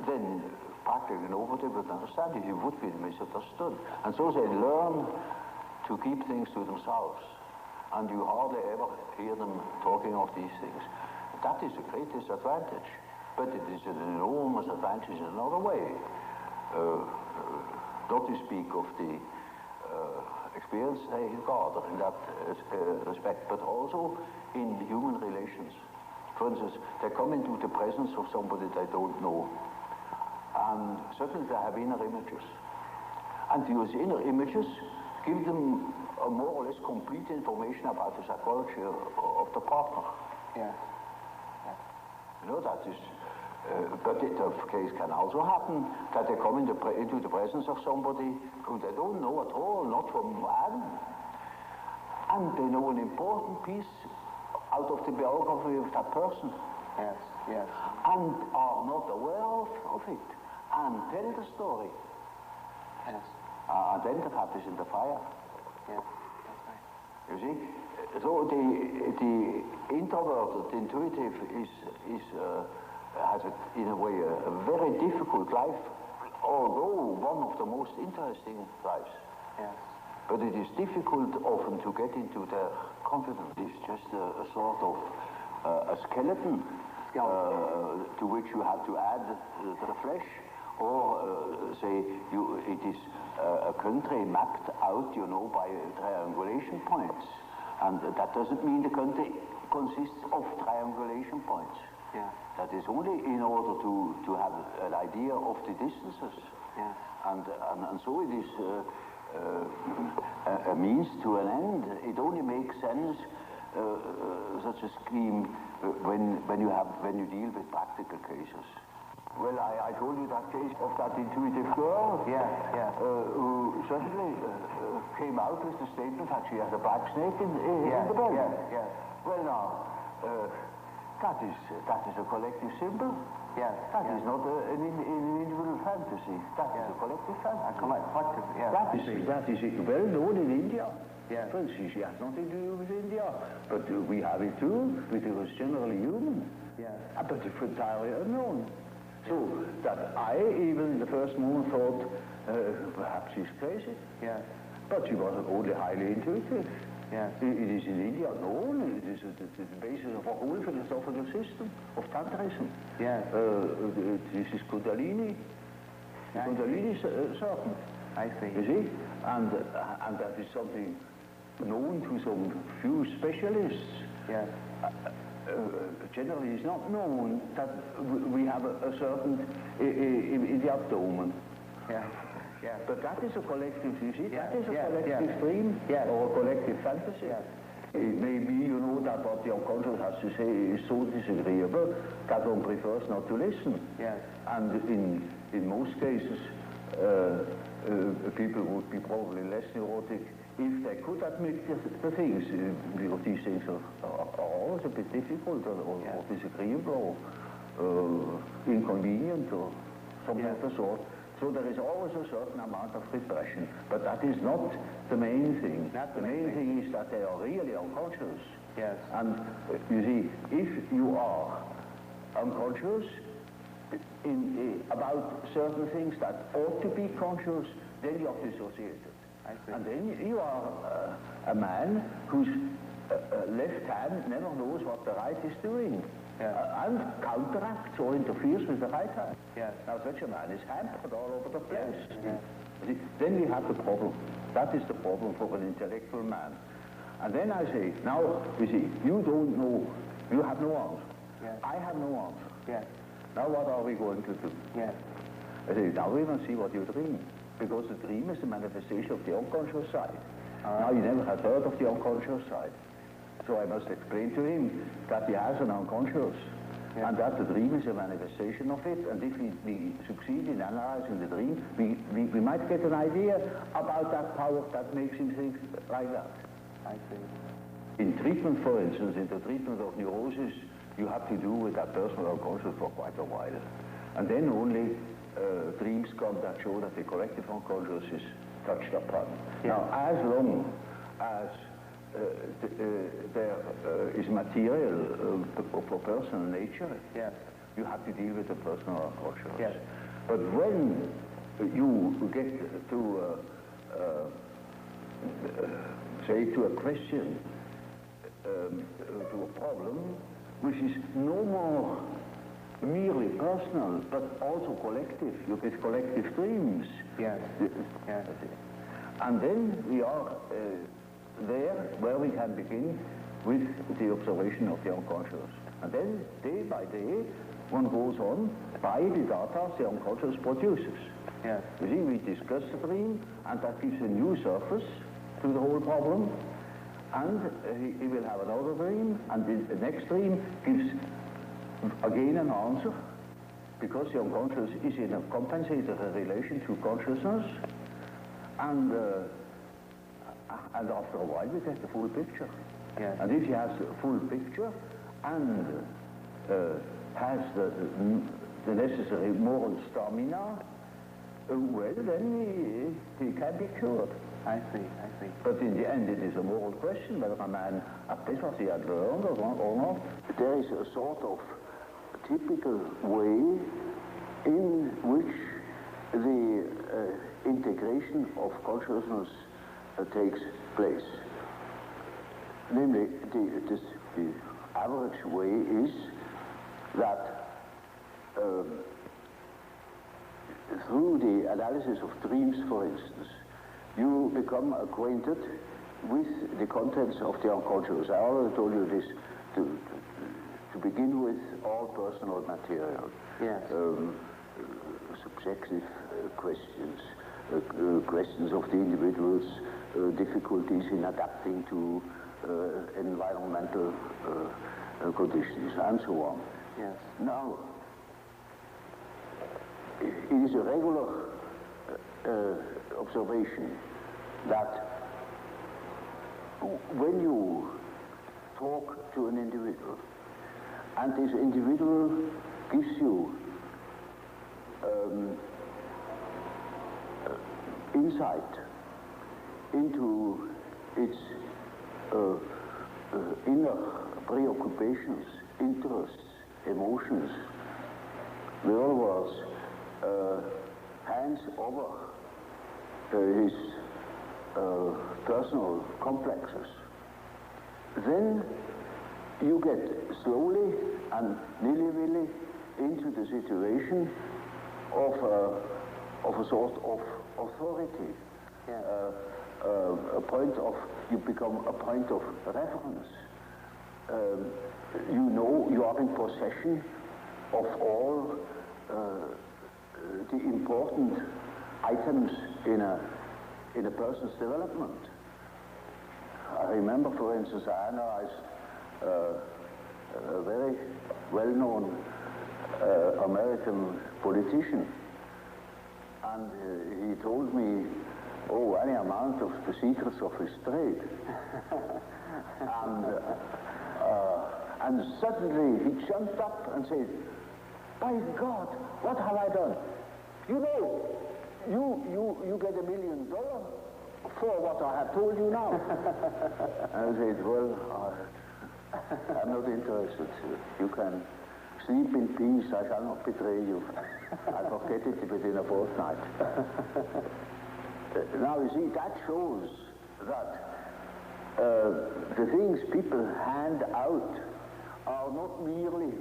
then practically nobody would understand it. He would be misunderstood. And so they learn to keep things to themselves. And you hardly ever hear them talking of these things. That is a great disadvantage. But it is an enormous advantage in another way. Not to speak of the experience they garner in that respect, but also in human relations. For instance, they come into the presence of somebody they don't know. And certainly they have inner images. And those inner images give them a more or less complete information about the psychology of the partner. Yeah. You know, that is, but the case can also happen that they come into the presence of somebody who they don't know at all, not from Adam. And they know an important piece out of the biography of that person. Yes, yes. And are not aware of it. And tell the story. Yes. And then the fat is in the fire. Yeah, that's right. You see? So the introverted intuitive has in a way a very difficult life, although one of the most interesting lives. Yes. But it is difficult often to get into their confidence. It's just a sort of a skeleton to which you have to add the flesh, or say it is a country mapped out, you know, by triangulation points. And that doesn't mean the country consists of triangulation points. Yeah. That is only in order to have an idea of the distances. Yeah. And so it is a means to an end. It only makes sense, such a scheme, when you deal with practical cases. Well, I told you that case of that intuitive girl, who certainly came out with the statement that she has a black snake in the belly. Well, now, that is a collective symbol. That is not an individual fantasy. That is a collective fantasy. That is well known in India. For instance, she has nothing to do with India, but we have it too, because it's generally human. But it's entirely unknown. So that I, even in the first moment, thought perhaps she's crazy. But she wasn't only highly intuitive. It is in India known. It is the basis of a whole philosophical system of Tantrism. This is Kundalini. Kundalini serpent. I see. You see? And that is something known to some few specialists. Generally, it's not known that we have a serpent in the abdomen. But that is a collective, you see, that is a collective dream or a collective fantasy. It may be, you know, that what the unconscious has to say is so disagreeable that one prefers not to listen. And in most cases, people would be probably less neurotic if they could admit the things. These things are always a bit difficult or disagreeable or inconvenient or something of the sort. So there is always a certain amount of repression, but that is not the main thing. The main thing is that they are really unconscious. And you see, if you are unconscious about certain things that ought to be conscious, then you are dissociated. And then you are a man whose left hand never knows what the right is doing. And counteracts or interferes with the right hand. Now such a man is hampered all over the place. See, then we have the problem. That is the problem for an intellectual man. And then I say, now, you see, you don't know, you have no answer. I have no answer. Now what are we going to do? I say, now we must see what you dream. Because the dream is a manifestation of the unconscious side. Now you never have heard of the unconscious side. So I must explain to him that he has an unconscious, and that the dream is a manifestation of it, and if we succeed in analyzing the dream, we might get an idea about that power that makes him think like that. I see. In treatment, for instance, in the treatment of neurosis, you have to do with that personal unconscious for quite a while. And then only dreams come that show that the collective unconscious is touched upon. Now, as long as there is material for personal nature, you have to deal with the personal unconscious. But when you get to, say, to a question, to a problem, which is no more merely personal, but also collective. You get collective dreams. And then we are there where we can begin with the observation of the unconscious. And then, day by day, one goes on by the data the unconscious produces. You see, we discuss the dream, and that gives a new surface to the whole problem. And he will have another dream, and the next dream gives again an answer, because the unconscious is in a compensated relation to consciousness, and after a while we get the full picture. And if he has a full picture and has the necessary moral stamina, well, then he can be cured. I see. But in the end, it is a moral question whether a man applies what he had learned or not. There is a sort of typical way in which the integration of consciousness takes place. Namely, the average way is that through the analysis of dreams, for instance, you become acquainted with the contents of the unconscious. I already told you this, to begin with all personal material, subjective questions, questions of the individual's difficulties in adapting to environmental conditions, and so on. Yes. Now, it is a regular observation that when you talk to an individual, and this individual gives you insight into its inner preoccupations, interests, emotions, in other words, hands over his personal complexes, then you get slowly and nilly-willy into the situation of a sort of authority. Yeah. You become a point of reference. You know you are in possession of all the important items in a person's development. I remember, for instance, I analyzed a very well-known American politician, and he told me, any amount of the secrets of his trade. And suddenly he jumped up and said, "By God, what have I done? You know, you get $1 million for what I have told you now." And I said, "Well, I'm not interested. You can sleep in peace. I shall not betray you. I'll forget it within a fortnight." Now, you see, that shows that the things people hand out are not merely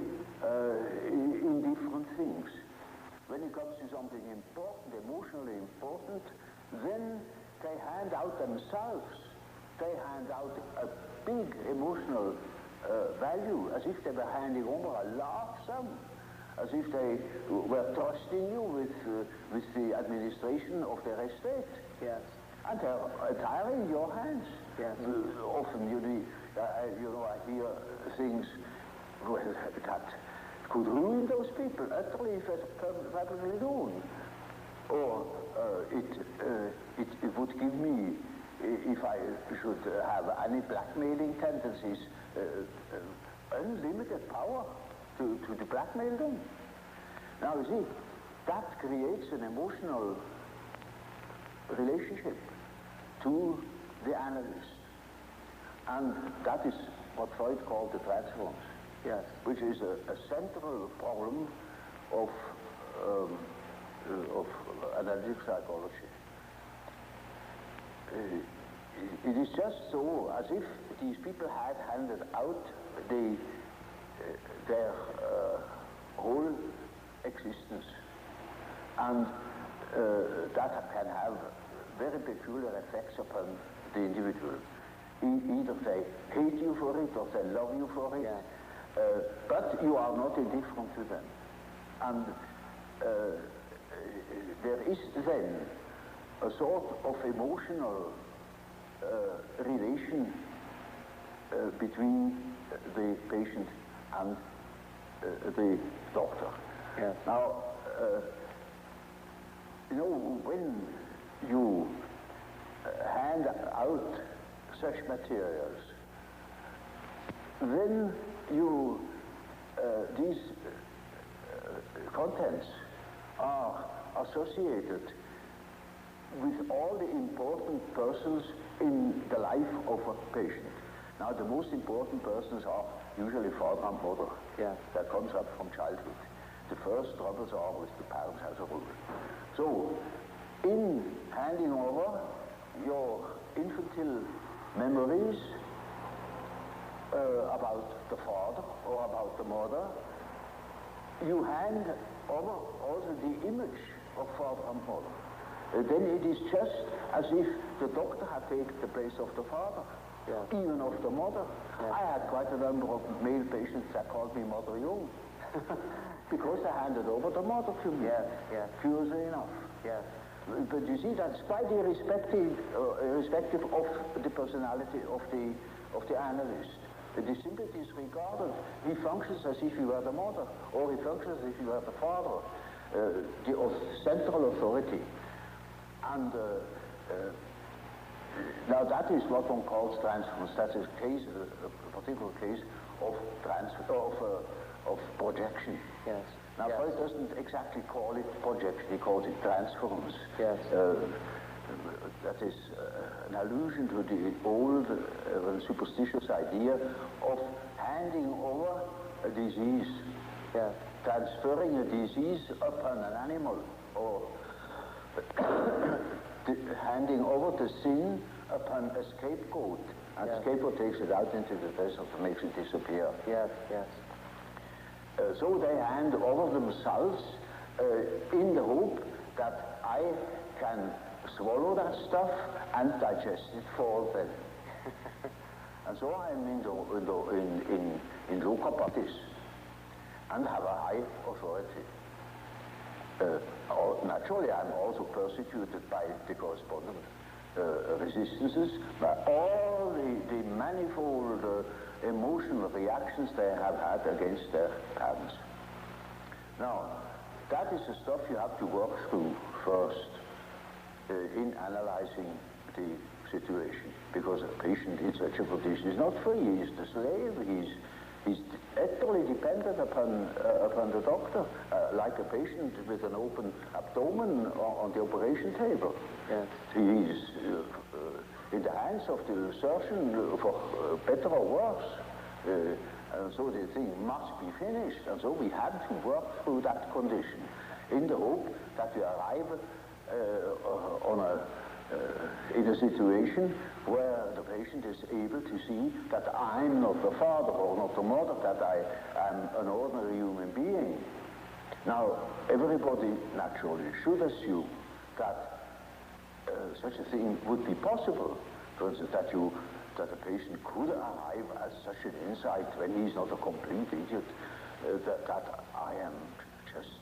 indifferent things. When it comes to something important, emotionally important, then they hand out themselves. They hand out a big emotional value, as if they were handing over a large sum, as if they were trusting you with the administration of their estate. Yes. And they're entirely in your hands. Yes. Often, I hear things that could ruin those people, utterly perfectly ruined. Or it would give me, if I should have any blackmailing tendencies, unlimited power to blackmail them. Now, you see, that creates an emotional relationship to the analyst. And that is what Freud called the transference. Yes. Which is a central problem of analytic psychology. It is just so as if these people had handed out their whole existence, and that can have very peculiar effects upon the individual. Either they hate you for it or they love you for it. Yeah. But you are not indifferent to them. And there is then a sort of emotional relation between the patient and the doctor. Yes. Now, when you hand out such materials, then these contents are associated with all the important persons in the life of a patient. Now, the most important persons are usually father and mother. Yes. That comes up from childhood. The first troubles are with the parents as a rule. So, in handing over your infantile memories about the father or about the mother, you hand over also the image of father and mother. Then it is just as if the doctor had taken the place of the father, even of the mother. I had quite a number of male patients that called me Mother Jung, because I handed over the mother to me, curiously enough. Yes. But you see, that's quite irrespective of the personality of the analyst. It is simply disregarded. He functions as if he were the mother, or he functions as if he were the father, the central authority. And now that is what one calls transference. That is a particular case of of projection. Yes. Now, yes. Freud doesn't exactly call it projection, he calls it transference. Yes. That is an allusion to the old superstitious idea of handing over a disease, Yes. transferring a disease upon an animal, or handing over the sin upon a scapegoat, and Yes. scapegoat takes it out into the desert and makes it disappear. Yes, yes. So they hand over themselves in the hope that I can swallow that stuff and digest it for them. And so I'm in loca patis and have a high authority. Naturally, I'm also persecuted by the correspondent resistances, by all the manifold emotional reactions they have had against their parents. Now, that is the stuff you have to work through first in analyzing the situation, because a patient in such a condition is not free. He's the slave. He's utterly dependent upon the doctor, like a patient with an open abdomen on the operation table. Yes. He's in the hands of the surgeon for better or worse. And so the thing must be finished. And so we had to work through that condition in the hope that we arrive in a situation where the patient is able to see that I'm not the father or not the mother, that I am an ordinary human being. Now, everybody naturally should assume that such a thing would be possible. For instance, that a patient could arrive at such an insight when he's not a complete idiot, that I am just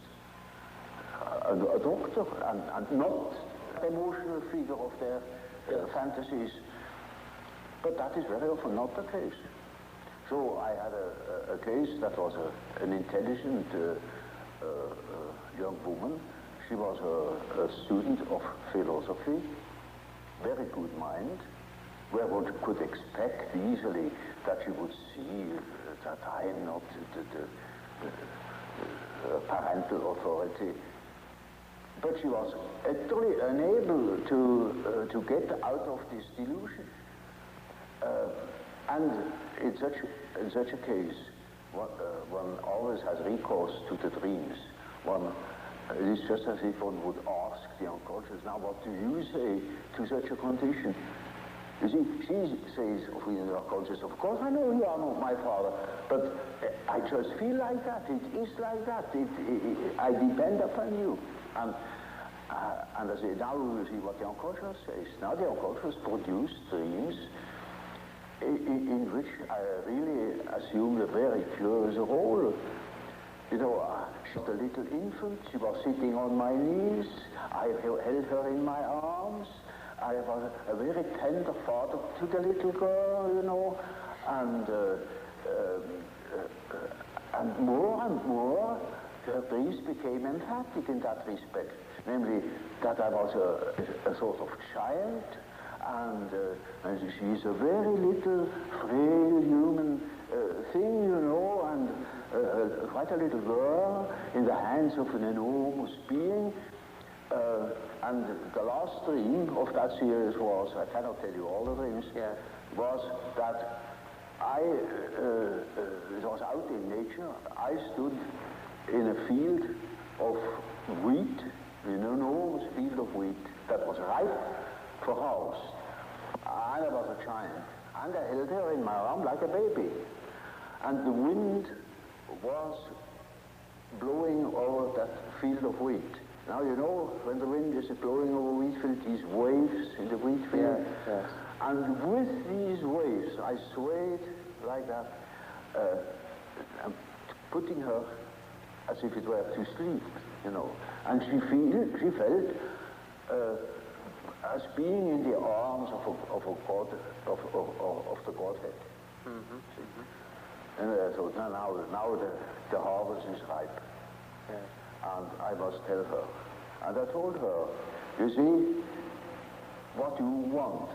a doctor and not an emotional figure of their fantasies. But that is very often not the case. So I had a case that was an intelligent young woman. She was a student of philosophy, very good mind, where one could expect easily that she would see that I am not the parental authority. But she was utterly unable to get out of this delusion. And in such a case, one always has recourse to the dreams. It is just as if one would ask the unconscious, now what do you say to such a condition? You see, she says of the unconscious, of course I know you are not my father, but I just feel like that. It is like that. I depend upon you. And I say, now we will see what the unconscious says. Now the unconscious produce dreams in which I really assume a very curious role. You know, she was a little infant. She was sitting on my knees. I held her in my arms. I was a very tender father to the little girl, you know, and more, her dreams became emphatic in that respect, namely that I was a sort of child, and she is a very little, frail human thing, you know, and quite a little girl in the hands of an enormous being. And the last dream of that series was, I cannot tell you all the dreams, was that it was out in nature. I stood in a field of wheat, an enormous field of wheat that was ripe for harvest. And I was a child. And I held her in my arm like a baby. And the wind was blowing over that field of wheat. Now, you know, when the wind is blowing over wheat field, these waves in the wheat field. Yes. And with these waves, I swayed like that, putting her as if it were to sleep, you know. And she felt as being in the arms of a god, of the Godhead. And I thought, now the harvest is ripe, and I must tell her. And I told her, you see, what you want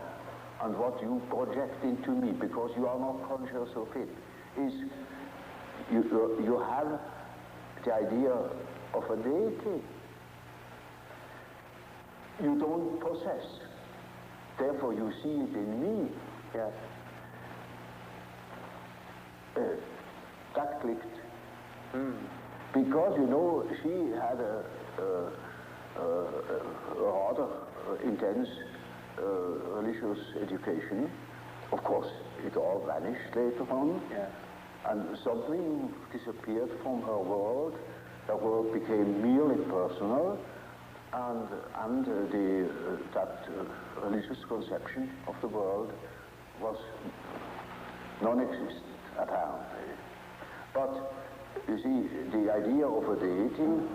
and what you project into me, because you are not conscious of it, is you have the idea of a deity. You don't possess. Therefore, you see it in me. Yes. That clicked. Because, you know, she had a rather intense religious education. Of course, it all vanished later on. Yeah. And something disappeared from her world. Her world became merely personal, and that religious conception of the world was non-existent, apparently. But, you see, the idea of a deity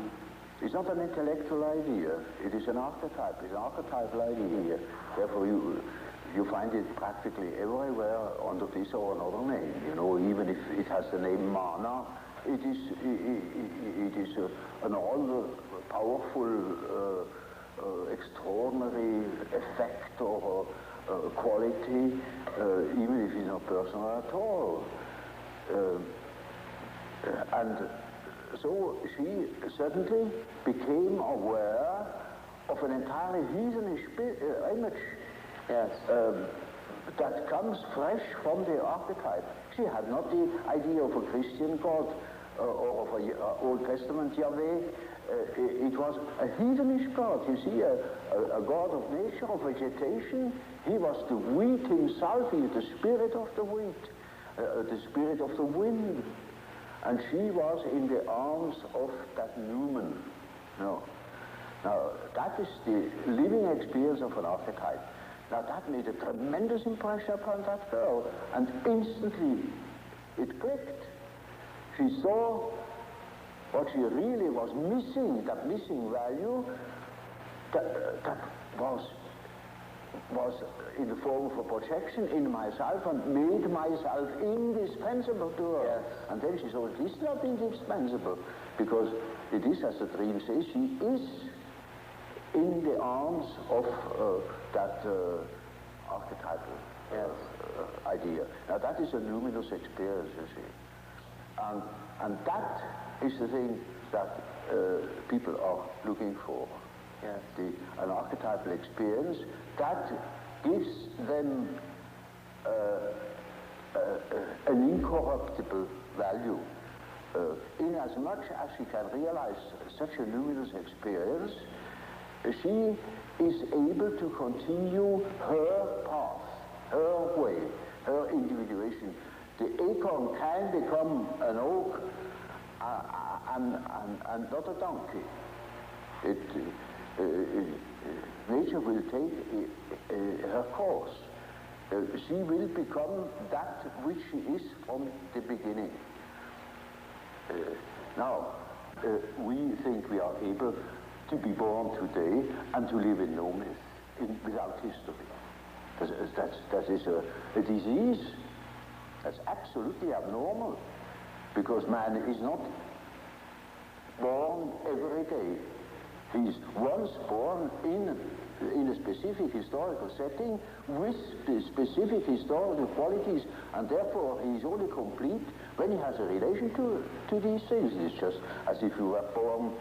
is not an intellectual idea. It is an archetype. It's an archetypal idea. Therefore, you find it practically everywhere under this or another name. You know, even if it has the name Mana, it is an all-powerful, extraordinary effect or quality, even if it's not personal at all. And so she suddenly became aware of an entirely heathenish image. Yes. That comes fresh from the archetype. She had not the idea of a Christian God or of an Old Testament Yahweh. It was a heathenish God. You see, a God of nature, of vegetation. He was the wheat himself. He is the spirit of the wheat, the spirit of the wind. And she was in the arms of that Newman. No. Now, that is the living experience of an archetype. Now, that made a tremendous impression upon that girl, and instantly it clicked. She saw what she really was missing, that missing value, that was in the form of a projection in myself and made myself indispensable to her. Yes. And then she saw it is not indispensable, because it is, as the dream says, she is in the arms of that archetypal idea. Now that is a luminous experience, you see. And that is the thing that people are looking for. Yes. An archetypal experience that gives them an incorruptible value. In as much as she can realize such a luminous experience, she is able to continue her path, her way, her individuation. The acorn can become an oak and not a donkey. Nature will take her course. She will become that which she is from the beginning. Now, we think we are able to be born today and to live in no myth, without history. That is a disease. That's absolutely abnormal, because man is not born every day. He's once born in a specific historical setting with the specific historical qualities, and therefore he is only complete when he has a relation to these things. It's just as if you were born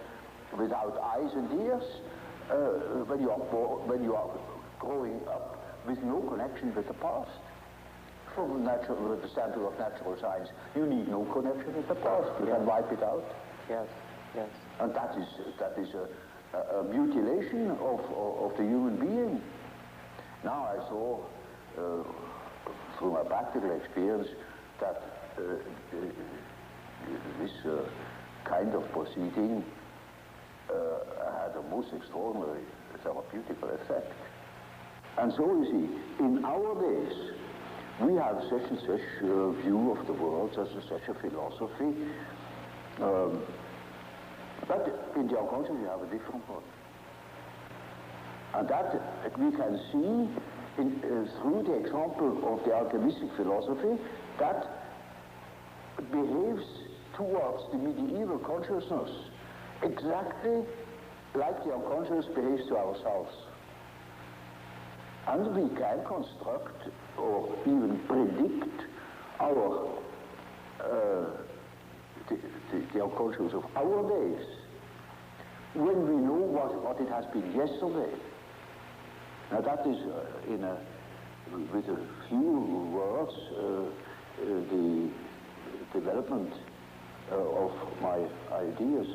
without eyes and ears, when you are growing up with no connection with the past. From the standpoint of natural science, you need no connection with the past. You can wipe it out. Yes, yes. And that is a mutilation of the human being. Now I saw, through my practical experience, that this kind of proceeding had a most extraordinary therapeutical effect. And so, you see, in our days, we have such and such view of the world, such and such a philosophy. But in the unconscious, we have a different one. And that we can see through the example of the alchemistic philosophy that behaves towards the medieval consciousness exactly like the unconscious behaves to ourselves. And we can construct or even predict our the unconscious of our days when we know what it has been yesterday. Now that is, with a few words, the development of my ideas.